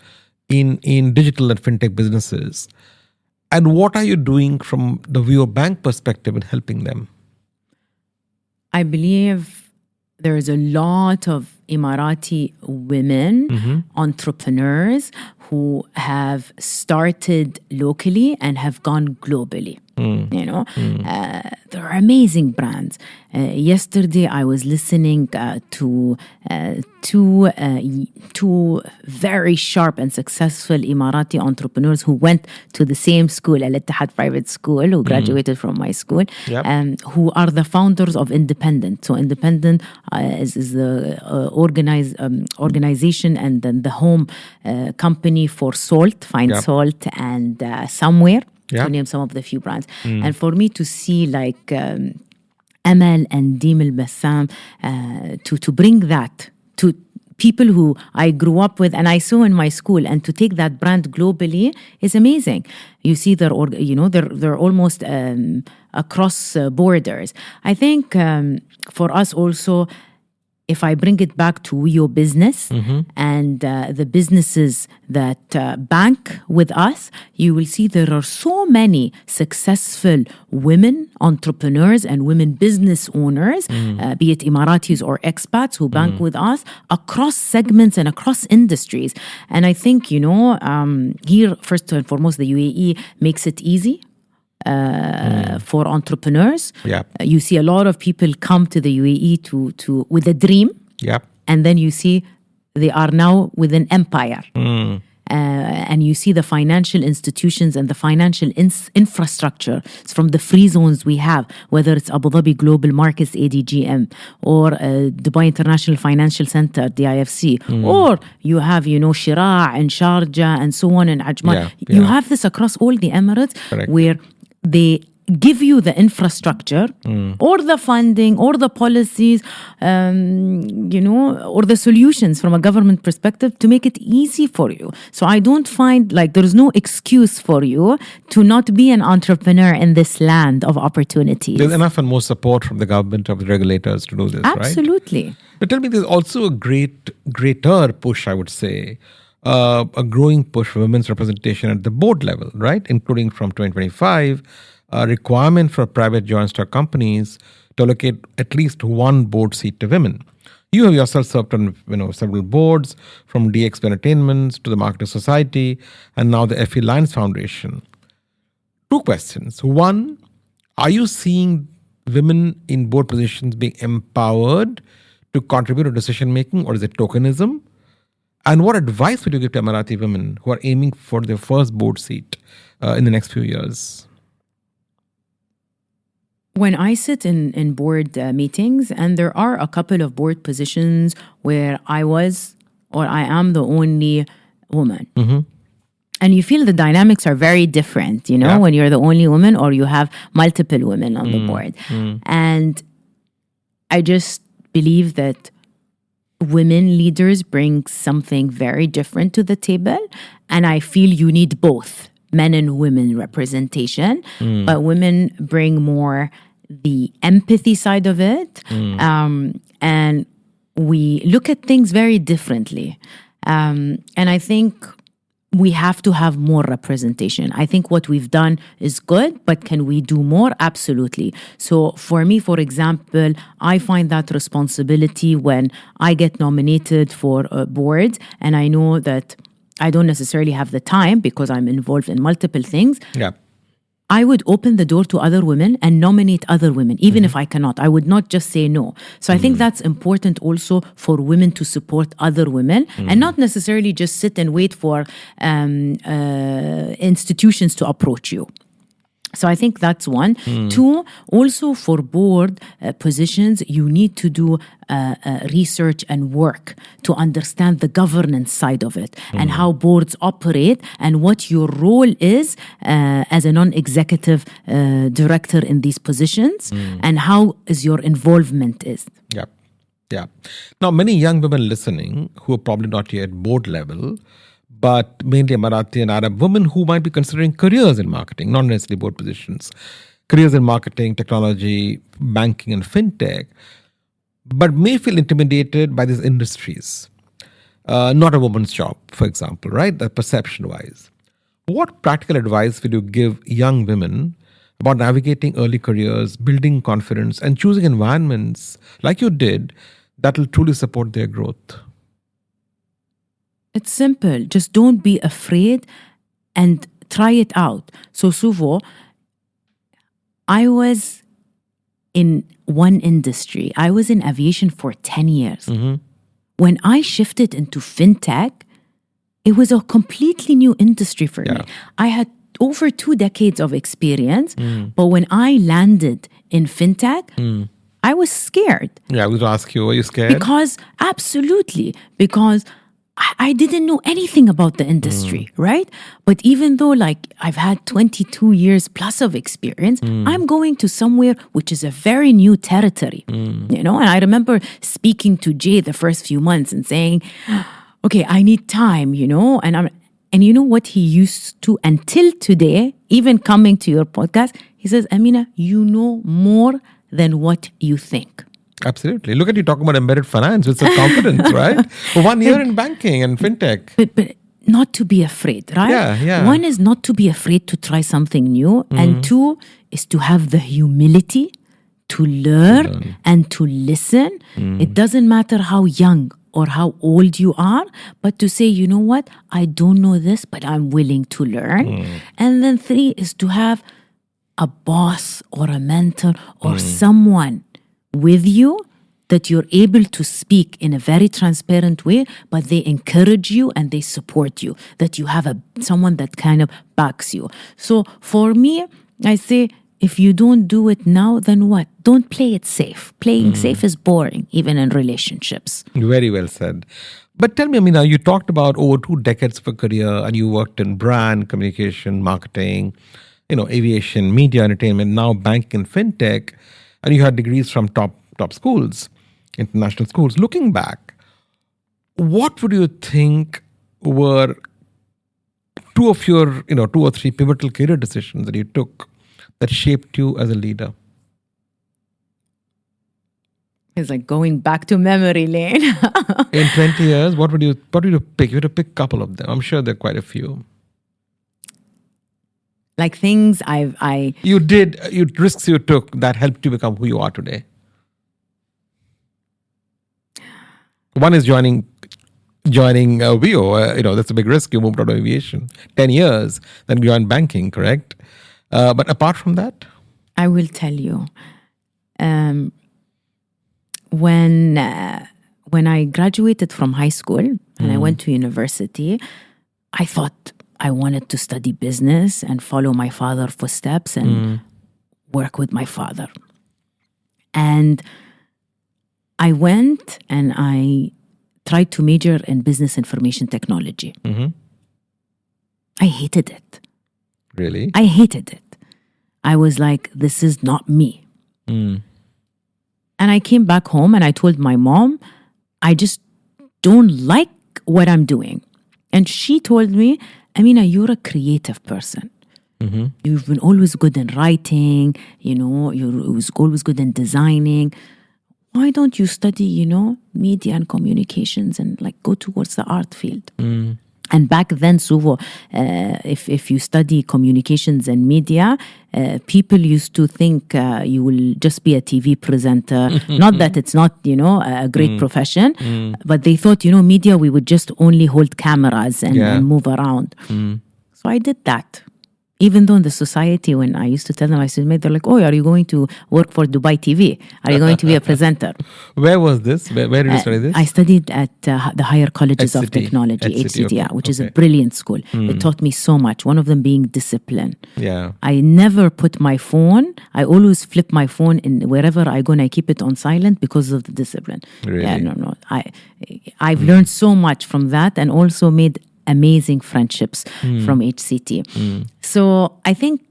in digital and fintech businesses? And what are you doing from the Wio Bank perspective in helping them? I believe there is a lot of Emirati women entrepreneurs who have started locally and have gone globally. There are amazing brands. Yesterday, I was listening to two very sharp and successful Emirati entrepreneurs who went to the same school, Al Ittihad Private School, who graduated from my school, who are the founders of Independent. So Independent is the organization and then the home company for salt, fine salt, and Somewhere. To name some of the few brands. And for me to see Amal and Deem al-Bassam to bring that to people who I grew up with and I saw in my school, and to take that brand globally is amazing. You see, they're almost across borders. I think for us also, if I bring it back to Wio Business and the businesses that bank with us, you will see there are so many successful women entrepreneurs and women business owners, be it Emiratis or expats who bank with us across segments and across industries. And I think, here, first and foremost, the UAE makes it easy for entrepreneurs. You see a lot of people come to the UAE to with a dream. And then you see they are now with an empire. And you see the financial institutions and the financial infrastructure from the free zones we have, whether it's Abu Dhabi Global Markets, ADGM, or Dubai International Financial Center, DIFC, or you have, Shira and Sharjah and so on and Ajman. You have this across all the Emirates. Where they give you the infrastructure or the funding or the policies, or the solutions from a government perspective to make it easy for you. So I don't find there's no excuse for you to not be an entrepreneur in this land of opportunities. There's enough and more support from the government, of the regulators to do this, Absolutely. Right? But tell me, there's also a greater push, I would say, a growing push for women's representation at the board level, right? Including from 2025, a requirement for private joint stock companies to allocate at least one board seat to women. You have yourself served on several boards, from DX Entertainment to the Marketing Society, and now the FE Lions Foundation. Two questions. One, are you seeing women in board positions being empowered to contribute to decision making, or is it tokenism? And what advice would you give to Emirati women who are aiming for their first board seat in the next few years? When I sit in board meetings, and there are a couple of board positions where I was or I am the only woman. And you feel the dynamics are very different, when you're the only woman or you have multiple women on the board. And I just believe that women leaders bring something very different to the table. And I feel you need both men and women representation. But women bring more the empathy side of it. And we look at things very differently. And I think we have to have more representation. I think what we've done is good, but can we do more? Absolutely. So for me, for example, I find that responsibility when I get nominated for a board and I know that I don't necessarily have the time because I'm involved in multiple things. Yeah. I would open the door to other women and nominate other women, even if I cannot. I would not just say no. So I think that's important also for women to support other women and not necessarily just sit and wait for institutions to approach you. So I think that's one. Two, also for board positions, you need to do research and work to understand the governance side of it and how boards operate and what your role is as a non-executive director in these positions and how is your involvement is. Yeah. Now, many young women listening who are probably not yet board level, but mainly Marathi and Arab women who might be considering careers in marketing, not necessarily board positions, careers in marketing, technology, banking, and fintech, but may feel intimidated by these industries. Not a woman's job, for example, right? That perception-wise. What practical advice will you give young women about navigating early careers, building confidence, and choosing environments like you did that will truly support their growth? It's simple. Just don't be afraid and try it out. So, Suvo, I was in one industry. I was in aviation for 10 years. When I shifted into fintech, it was a completely new industry for me. I had over 2 decades of experience, but when I landed in fintech, I was scared. Yeah, I was going to ask you, were you scared? Because I didn't know anything about the industry, right? But even though I've had 22 years plus of experience, I'm going to somewhere which is a very new territory, And I remember speaking to Jay the first few months and saying, okay, I need time, and you know what he used to, until today, even coming to your podcast, he says, Amina, you know more than what you think. Absolutely. Look at you talking about embedded finance with such confidence, right? 1 year in banking and fintech. But not to be afraid, right? Yeah. One is not to be afraid to try something new. And two is to have the humility to learn and to listen. It doesn't matter how young or how old you are, but to say, you know what? I don't know this, but I'm willing to learn. And then 3 is to have a boss or a mentor or someone with you that you're able to speak in a very transparent way, but they encourage you and they support you, that you have someone that kind of backs you. So for me, I say, if you don't do it now, then what? Don't play it safe. Playing safe is boring, even in relationships. Very well said. But tell me, Amina, you talked about over 2 decades of a career and you worked in brand, communication, marketing, aviation, media, entertainment, now banking and fintech. And you had degrees from top schools, international schools. Looking back, what would you think were 2 of your, 2 or 3 pivotal career decisions that you took that shaped you as a leader? It's like going back to memory lane. In 20 years, what would you pick? You had to pick a couple of them. I'm sure there are quite a few. Like things You did, risks you took that helped you become who you are today. One is joining Wio. That's a big risk. You moved out of aviation. 10 years, then you joined banking, correct? But apart from that? I will tell you. When I graduated from high school and I went to university, I thought I wanted to study business and follow my father's footsteps and work with my father. And I went and I tried to major in business information technology. I hated it. Really? I hated it. I was like, this is not me. And I came back home and I told my mom, I just don't like what I'm doing. And she told me, Amina, you're a creative person. You've been always good in writing, you're always good in designing. Why don't you study, media and communications and like go towards the art field? And back then, Suvo, if you study communications and media, people used to think you will just be a TV presenter. Not that it's not, a great profession, but they thought, media, we would just only hold cameras and move around. So I did that. Even though in the society, when I used to tell them, I said, they're like, oh, are you going to work for Dubai TV? Are you going to be a presenter? Where was this? Where did you study this? I studied at the Higher Colleges of Technology, HCT, which is a brilliant school. It taught me so much, one of them being discipline. Yeah. I never put my phone, I always flip my phone in wherever I go and I keep it on silent because of the discipline. Really? Yeah, no. I've learned so much from that and also made amazing friendships from HCT. So I think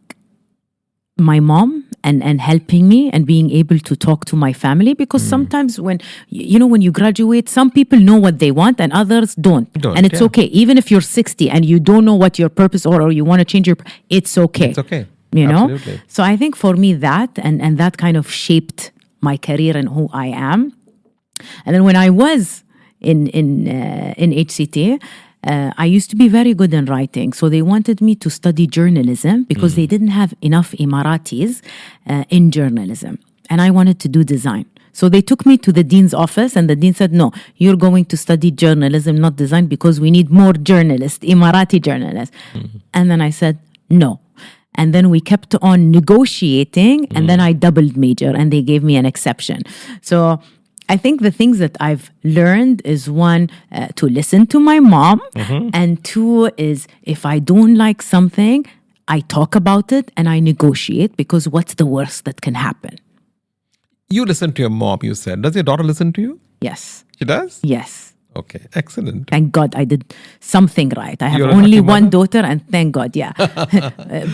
my mom and helping me and being able to talk to my family, because sometimes when you graduate, some people know what they want and others don't. And it's okay. Even if you're 60 and you don't know what your purpose or you want to change it's okay. It's okay. Absolutely. So I think for me that and that kind of shaped my career and who I am. And then when I was in HCT, I used to be very good in writing. So they wanted me to study journalism because they didn't have enough Emiratis in journalism. And I wanted to do design. So they took me to the dean's office and the dean said, no, you're going to study journalism, not design, because we need more journalists, Emirati journalists. And then I said, no. And then we kept on negotiating and then I doubled major and they gave me an exception. So I think the things that I've learned is one, to listen to my mom, and two is if I don't like something, I talk about it and I negotiate, because what's the worst that can happen? You listen to your mom, you said. Does your daughter listen to you? Yes. She does? Yes. Okay, excellent. Thank God I did something right. I have only one daughter and thank God, yeah.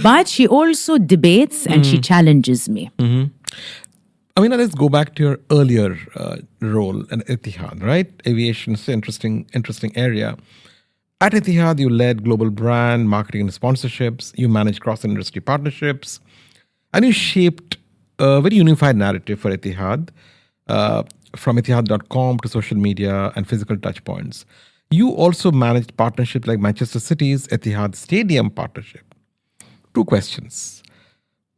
But she also debates and she challenges me. Amina, let's go back to your earlier role in Etihad, right? Aviation is an interesting area. At Etihad, you led global brand, marketing and sponsorships. You managed cross-industry partnerships. And you shaped a very unified narrative for Etihad, from Etihad.com to social media and physical touchpoints. You also managed partnerships like Manchester City's Etihad Stadium partnership. 2 questions.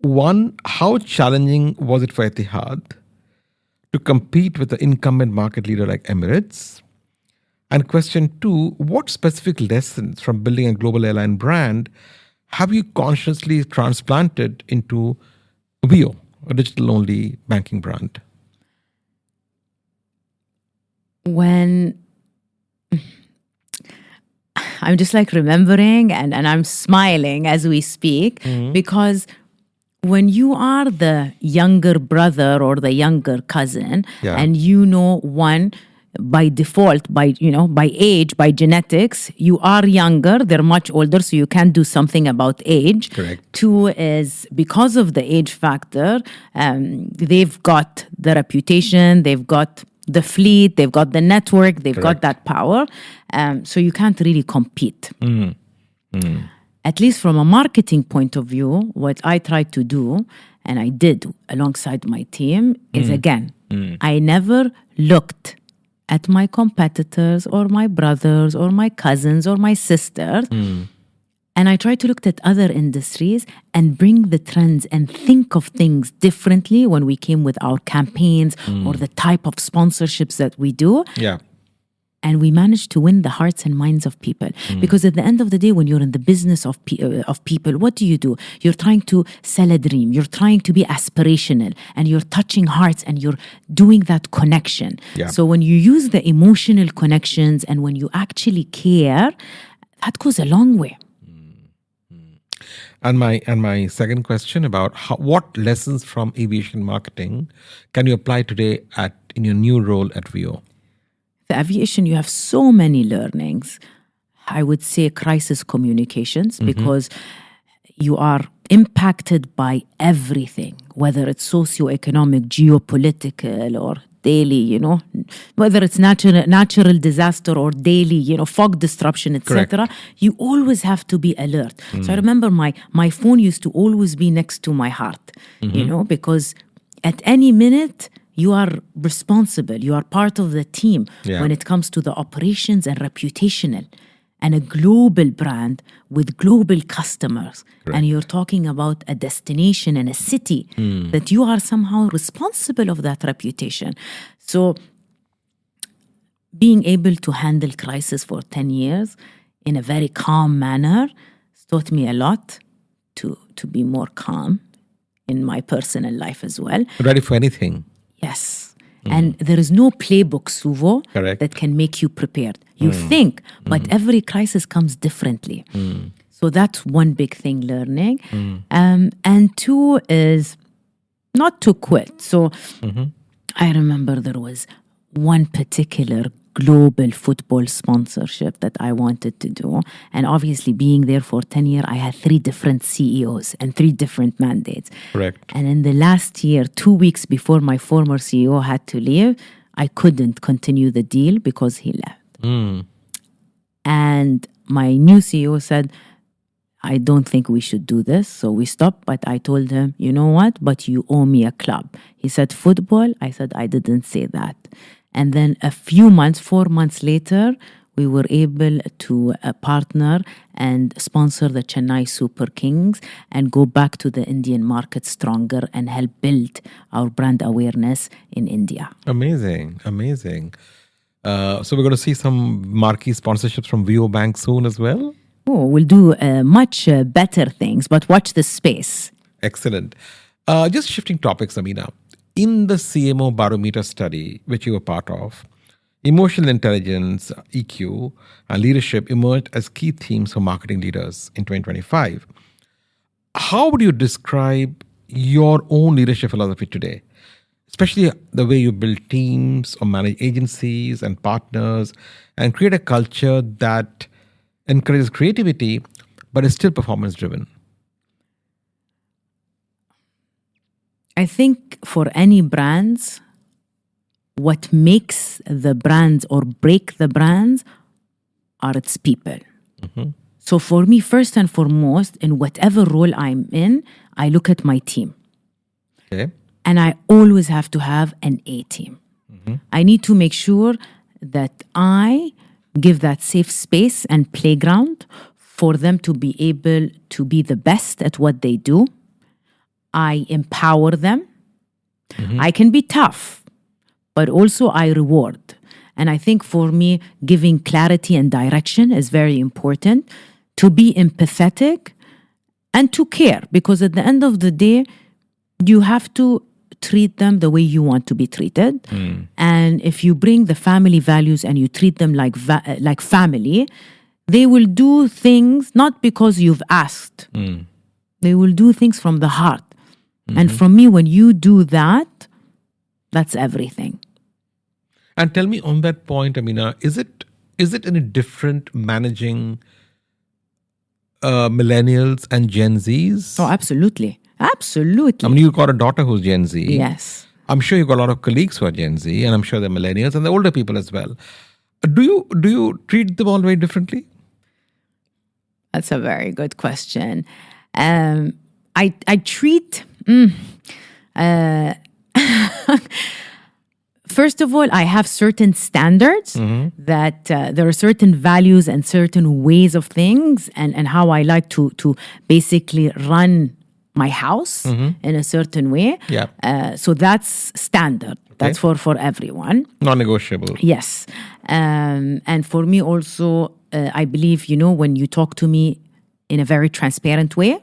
One, how challenging was it for Etihad to compete with the incumbent market leader like Emirates? And question 2, what specific lessons from building a global airline brand have you consciously transplanted into Wio, a digital-only banking brand? When I'm just like remembering and I'm smiling as we speak, because when you are the younger brother or the younger cousin, and one by default, by age, by genetics, you are younger, they're much older, so you can't do something about age. Correct. 2 is because of the age factor, they've got the reputation, they've got the fleet, they've got the network, they've got that power. So you can't really compete. At least from a marketing point of view, what I tried to do, and I did alongside my team, is again, I never looked at my competitors or my brothers or my cousins or my sisters. And I tried to look at other industries and bring the trends and think of things differently when we came with our campaigns or the type of sponsorships that we do. Yeah. And we managed to win the hearts and minds of people. Because at the end of the day, when you're in the business of people, what do? You're trying to sell a dream. You're trying to be aspirational. And you're touching hearts and you're doing that connection. Yeah. So when you use the emotional connections and when you actually care, that goes a long way. And my second question about what lessons from aviation marketing can you apply today in your new role at Wio? The aviation, you have so many learnings. I would say crisis communications, because you are impacted by everything, whether it's socioeconomic, geopolitical, or daily, whether it's natural disaster or daily, fog disruption, etc. You always have to be alert. So I remember my phone used to always be next to my heart, because at any minute, you are responsible. You are part of the team when it comes to the operations and reputational. And a global brand with global customers. And you're talking about a destination and a city that you are somehow responsible of that reputation. So being able to handle crisis for 10 years in a very calm manner taught me a lot to be more calm in my personal life as well. Ready for anything. Yes. And there is no playbook, Suvo, that can make you prepared. You think, but every crisis comes differently. So that's one big thing learning. And two is not to quit. So I remember there was one particular global football sponsorship that I wanted to do. And obviously being there for 10 years, I had 3 different CEOs and 3 different mandates. Correct. And in the last year, 2 weeks before my former CEO had to leave, I couldn't continue the deal because he left. And my new CEO said, I don't think we should do this. So we stopped, but I told him, you know what? But you owe me a club. He said, football? I said, I didn't say that. And then a few months, 4 months later, we were able to partner and sponsor the Chennai Super Kings and go back to the Indian market stronger and help build our brand awareness in India. Amazing. So we're going to see some marquee sponsorships from Wio Bank soon as well? Oh, we'll do much better things, but watch this space. Excellent. Just shifting topics, Amina. In the CMO Barometer study, which you were part of, emotional intelligence, EQ, and leadership emerged as key themes for marketing leaders in 2025. How would you describe your own leadership philosophy today, especially the way you build teams or manage agencies and partners and create a culture that encourages creativity but is still performance-driven? I think for any brands, what makes the brands or break the brands are its people. So for me, first and foremost, in whatever role I'm in, I look at my team. Okay. And I always have to have an A team. I need to make sure that I give that safe space and playground for them to be able to be the best at what they do. I empower them. I can be tough, but also I reward. And I think for me, giving clarity and direction is very important, to be empathetic and to care, because at the end of the day, you have to treat them the way you want to be treated. And if you bring the family values and you treat them like family, they will do things not because you've asked. They will do things from the heart. And from me, when you do that, that's everything. And tell me on that point, Amina, is it any different managing millennials and Gen Zs? Oh, absolutely. Absolutely. I mean, you've got a daughter who's Gen Z. Yes. I'm sure you've got a lot of colleagues who are Gen Z, and I'm sure they're millennials and the older people as well. Do you treat them all very differently? That's a very good question. I treat... First of all, I have certain standards that there are certain values and certain ways of things and how I like to basically run my house in a certain way. Yeah. So that's standard. That's for everyone. Non-negotiable. Yes. And for me also, I believe, when you talk to me in a very transparent way,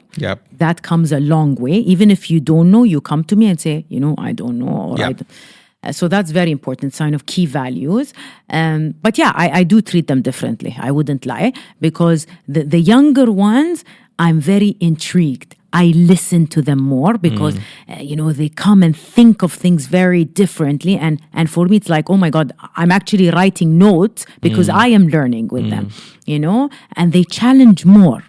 that comes a long way. Even if you don't know, you come to me and say, I don't know. Or so that's very important, sign of key values. But yeah, I do treat them differently. I wouldn't lie, because the younger ones, I'm very intrigued. I listen to them more because, they come and think of things very differently. And for me, it's like, oh my God, I'm actually writing notes because I am learning with them, and they challenge more.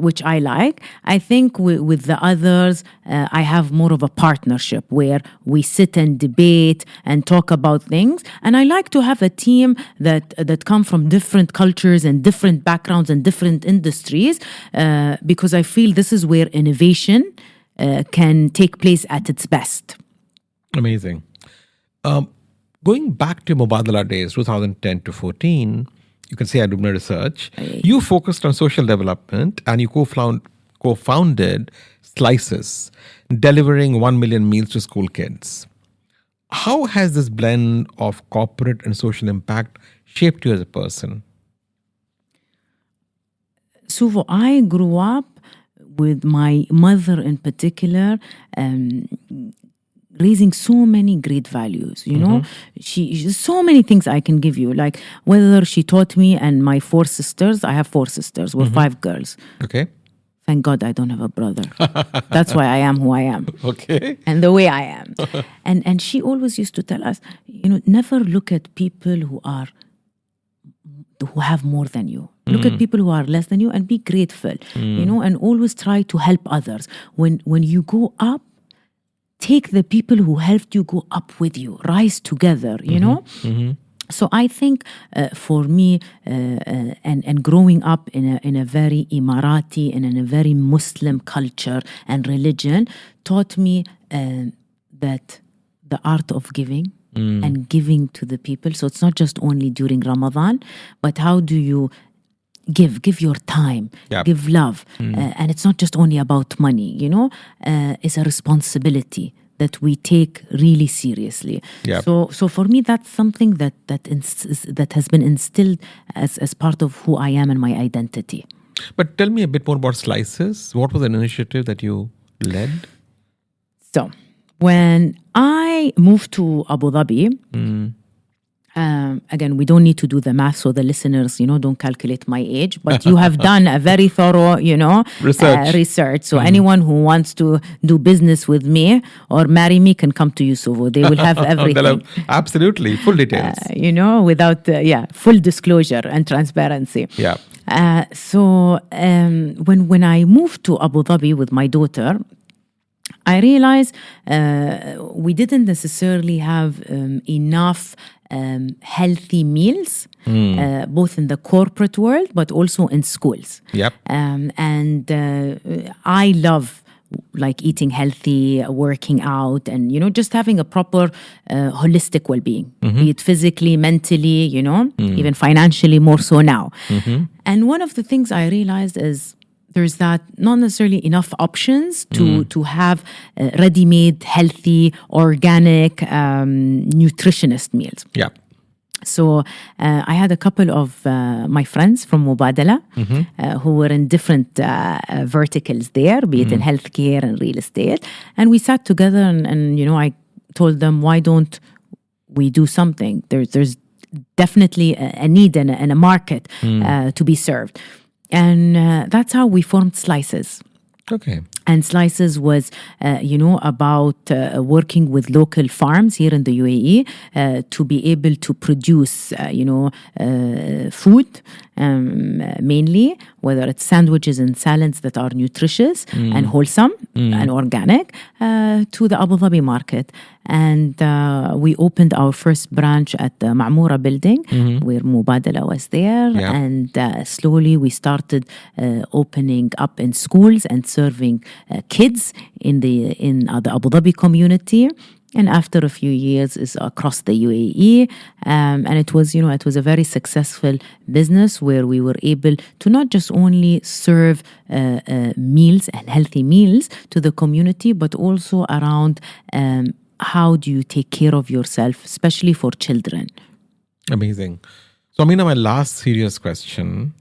Which I like. I think with the others, I have more of a partnership where we sit and debate and talk about things. And I like to have a team that come from different cultures and different backgrounds and different industries, because I feel this is where innovation can take place at its best. Amazing. Going back to Mubadala days, 2010 to 14, you can say I do my research. You focused on social development and you co-founded Slices, delivering 1 million meals to school kids. How has this blend of corporate and social impact shaped you as a person? Suvo, I grew up with my mother in particular, raising so many great values, she so many things I can give you, like whether she taught me and my 4 sisters. I have 4 sisters. We're 5 girls. Okay. Thank God I don't have a brother. That's why I am who I am. Okay. And the way I am. And she always used to tell us, never look at people who have more than you. Look at people who are less than you and be grateful, and always try to help others. When you go up, take the people who helped you go up with you, rise together, So I think for me, and growing up in a very Emirati and in a very Muslim culture and religion, taught me that the art of giving and giving to the people. So it's not just only during Ramadan, but how do you give your time, give love. And it's not just only about money, it's a responsibility that we take really seriously. So for me, that's something that has been instilled as part of who I am and my identity. But tell me a bit more about Slices. What was an initiative that you led? So when I moved to Abu Dhabi, again, we don't need to do the math, so the listeners, don't calculate my age, but you have done a very thorough, research. So anyone who wants to do business with me or marry me can come to you, Suvo. They will have everything. Absolutely. Full details. Without, full disclosure and transparency. Yeah. So when I moved to Abu Dhabi with my daughter, I realized we didn't necessarily have enough healthy meals, both in the corporate world, but also in schools. Yep. And I love eating healthy, working out, and, just having a proper holistic well-being, be it physically, mentally, even financially, more so now. And one of the things I realized is there's that not necessarily enough options to have ready-made, healthy, organic, nutritionist meals. Yeah. So I had a couple of my friends from Mubadala who were in different verticals there, be it in healthcare and real estate. And we sat together and I told them, why don't we do something? There's definitely a need and a market to be served. And that's how we formed Slices. Okay. And Slices was, about working with local farms here in the UAE to be able to produce, food, mainly, whether it's sandwiches and salads that are nutritious and wholesome and organic, to the Abu Dhabi market. And we opened our first branch at the Ma'moura building where Mubadala was there. Yeah. And slowly we started opening up in schools and serving kids in the Abu Dhabi community. And after a few years is across the UAE. And it was a very successful business where we were able to not just only serve meals and healthy meals to the community, but also around how do you take care of yourself, especially for children. Amazing. So, Amina, my last serious question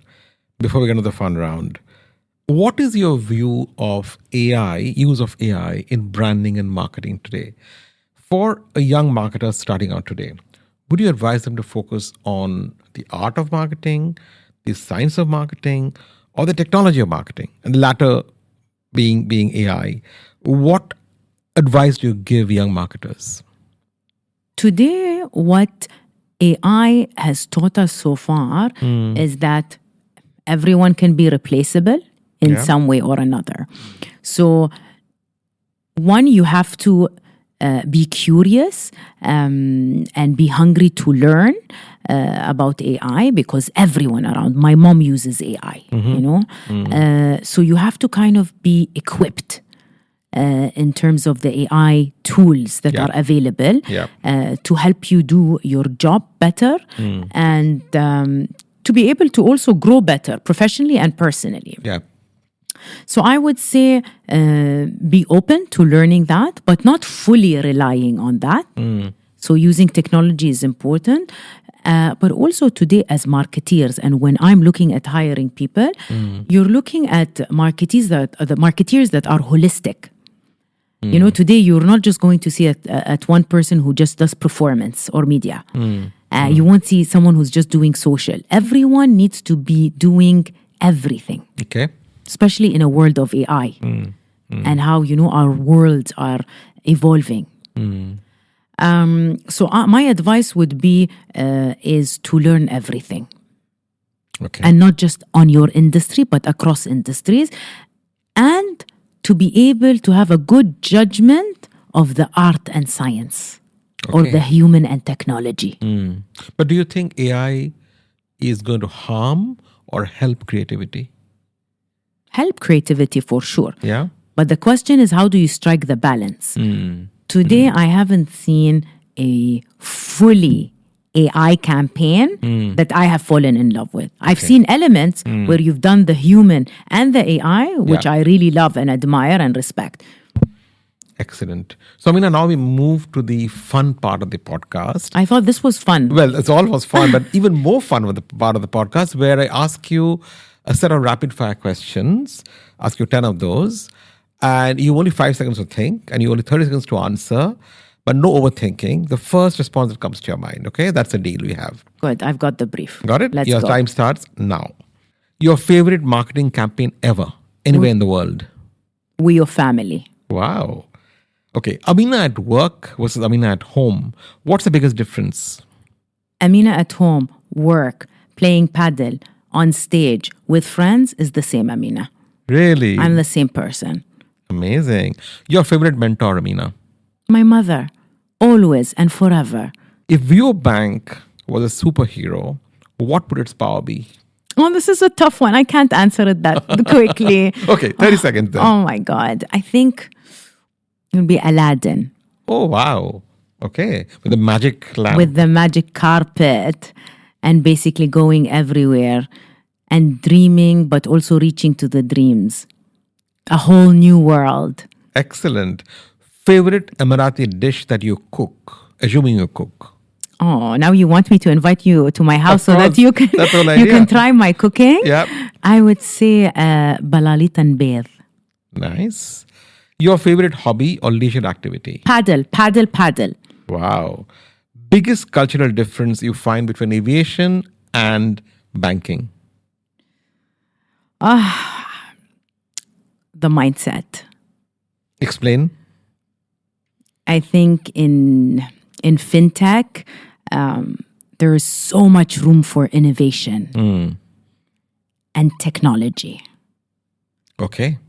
before we get into the fun round. What is your view of AI, use of AI in branding and marketing today? For a young marketer starting out today, would you advise them to focus on the art of marketing, the science of marketing, or the technology of marketing, and the latter being AI, what advice do you give young marketers? Today, what AI has taught us so far is that everyone can be replaceable in some way or another. So, one, you have to be curious and be hungry to learn about AI, because everyone around, my mom uses AI, so you have to kind of be equipped in terms of the AI tools that are available to help you do your job better and to be able to also grow better professionally and personally. So I would say be open to learning that, but not fully relying on that. So using technology is important. But also today as marketeers, and when I'm looking at hiring people, you're looking at marketeers that are holistic. Today you're not just going to see at one person who just does performance or media. You won't see someone who's just doing social. Everyone needs to be doing everything. Okay. Especially in a world of AI and how, our worlds are evolving. So my advice would be is to learn everything. Okay. And not just on your industry, but across industries. And to be able to have a good judgment of the art and science or the human and technology. But do you think AI is going to harm or help creativity? Help creativity for sure. Yeah. But the question is, how do you strike the balance? Today, I haven't seen a fully AI campaign that I have fallen in love with. I've seen elements where you've done the human and the AI, which I really love and admire and respect. Excellent. So, Amina, now we move to the fun part of the podcast. I thought this was fun. Well, it's all was fun, but even more fun with the part of the podcast where I ask you a set of rapid fire questions, ask you 10 of those, and you only 5 seconds to think, and you only 30 seconds to answer, but no overthinking. The first response that comes to your mind, okay? That's a deal we have. Good, I've got the brief. Got it? Let's Your go. time starts now. Your favorite marketing campaign ever, anywhere in the world? Wio family. Wow. Okay, Amina at work versus Amina at home. What's the biggest difference? Amina at home, work, playing paddle, on stage, with friends is the same Amina. Really? I'm the same person. Amazing. Your favorite mentor, Amina? My mother, always and forever. If Wio Bank was a superhero, what would its power be? Oh, this is a tough one. I can't answer it that quickly. Okay, 30 seconds then. Oh my God. I think it would be Aladdin. Oh, wow. Okay. With the magic lamp. With the magic carpet and basically going everywhere and dreaming, but also reaching to the dreams. A whole new world. Excellent. Favorite Emirati dish that you cook, assuming you cook? Oh, now you want me to invite you to my house so that you can That's the whole you idea. can try my cooking? Yep. I would say balalit and beer. Nice. Your favorite hobby or leisure activity? Paddle. Wow. Biggest cultural difference you find between aviation and banking? The mindset. Explain. I think in fintech, there is so much room for innovation and technology. Okay.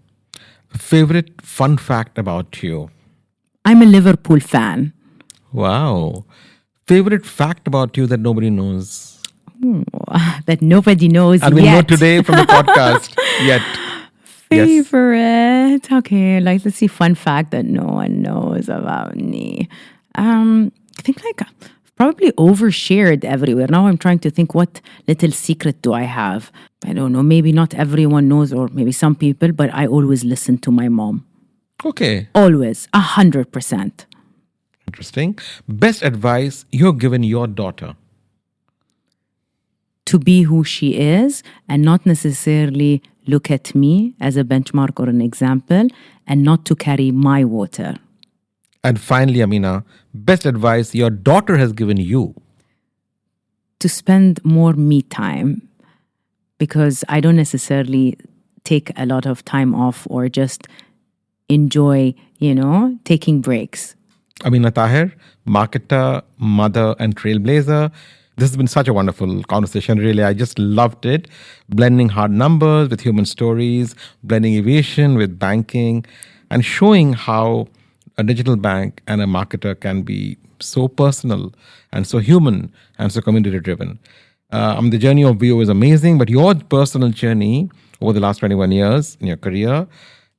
Favorite fun fact about you? I'm a Liverpool fan. Wow. Favorite fact about you that nobody knows? That nobody knows And we yet. know today from the podcast. Yet. Yes. Favorite. Okay, let's see. Fun fact that no one knows about me. I think I've probably overshared everywhere. Now I'm trying to think, what little secret do I have? I don't know. Maybe not everyone knows, or maybe some people, but I always listen to my mom. Okay. Always. 100%. Interesting. Best advice you've given your daughter? To be who she is and not necessarily look at me as a benchmark or an example, and not to carry my water. And finally, Amina, best advice your daughter has given you? To spend more me time because I don't necessarily take a lot of time off or just enjoy, taking breaks. Amina Taher, marketer, mother, and trailblazer. This has been such a wonderful conversation, really. I just loved it. Blending hard numbers with human stories, blending aviation with banking, and showing how a digital bank and a marketer can be so personal and so human and so community-driven. The journey of Wio is amazing, but your personal journey over the last 21 years in your career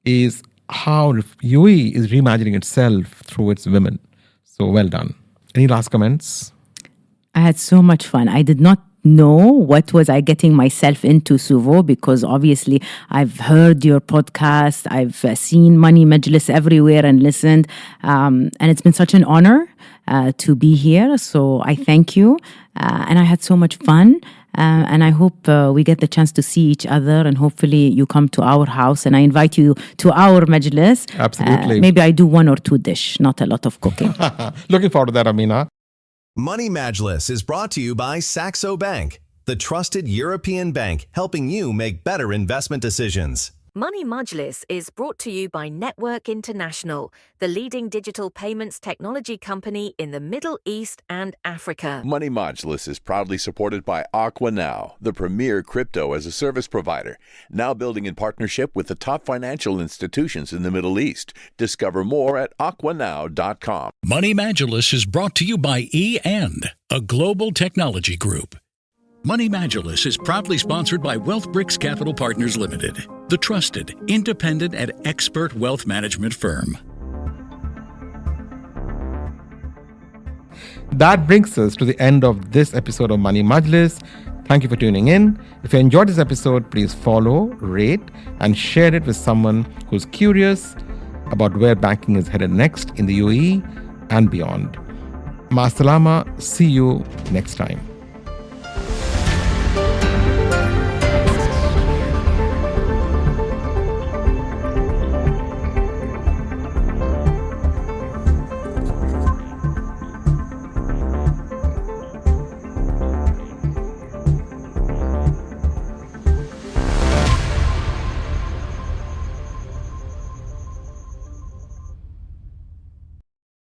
is how UE is reimagining itself through its women. So well done. Any last comments? I had so much fun. I did not know what was I getting myself into, Suvo, because obviously I've heard your podcast, I've seen Money Majlis everywhere and listened, and it's been such an honor to be here. So I thank you, and I had so much fun. And I hope we get the chance to see each other, and hopefully you come to our house and I invite you to our majlis. Absolutely. Maybe I do 1 or 2 dish, not a lot of cooking. Looking forward to that, Amina. Money Majlis is brought to you by Saxo Bank, the trusted European bank helping you make better investment decisions. Money Majlis is brought to you by Network International, the leading digital payments technology company in the Middle East and Africa. Money Majlis is proudly supported by Now, the premier crypto-as-a-service provider, now building in partnership with the top financial institutions in the Middle East. Discover more at aquanow.com. Money Majlis is brought to you by a global technology group. Money Majlis is proudly sponsored by WealthBricks Capital Partners Limited, the trusted, independent, and expert wealth management firm. That brings us to the end of this episode of Money Majlis. Thank you for tuning in. If you enjoyed this episode, please follow, rate, and share it with someone who's curious about where banking is headed next in the UAE and beyond. Ma salama. See you next time.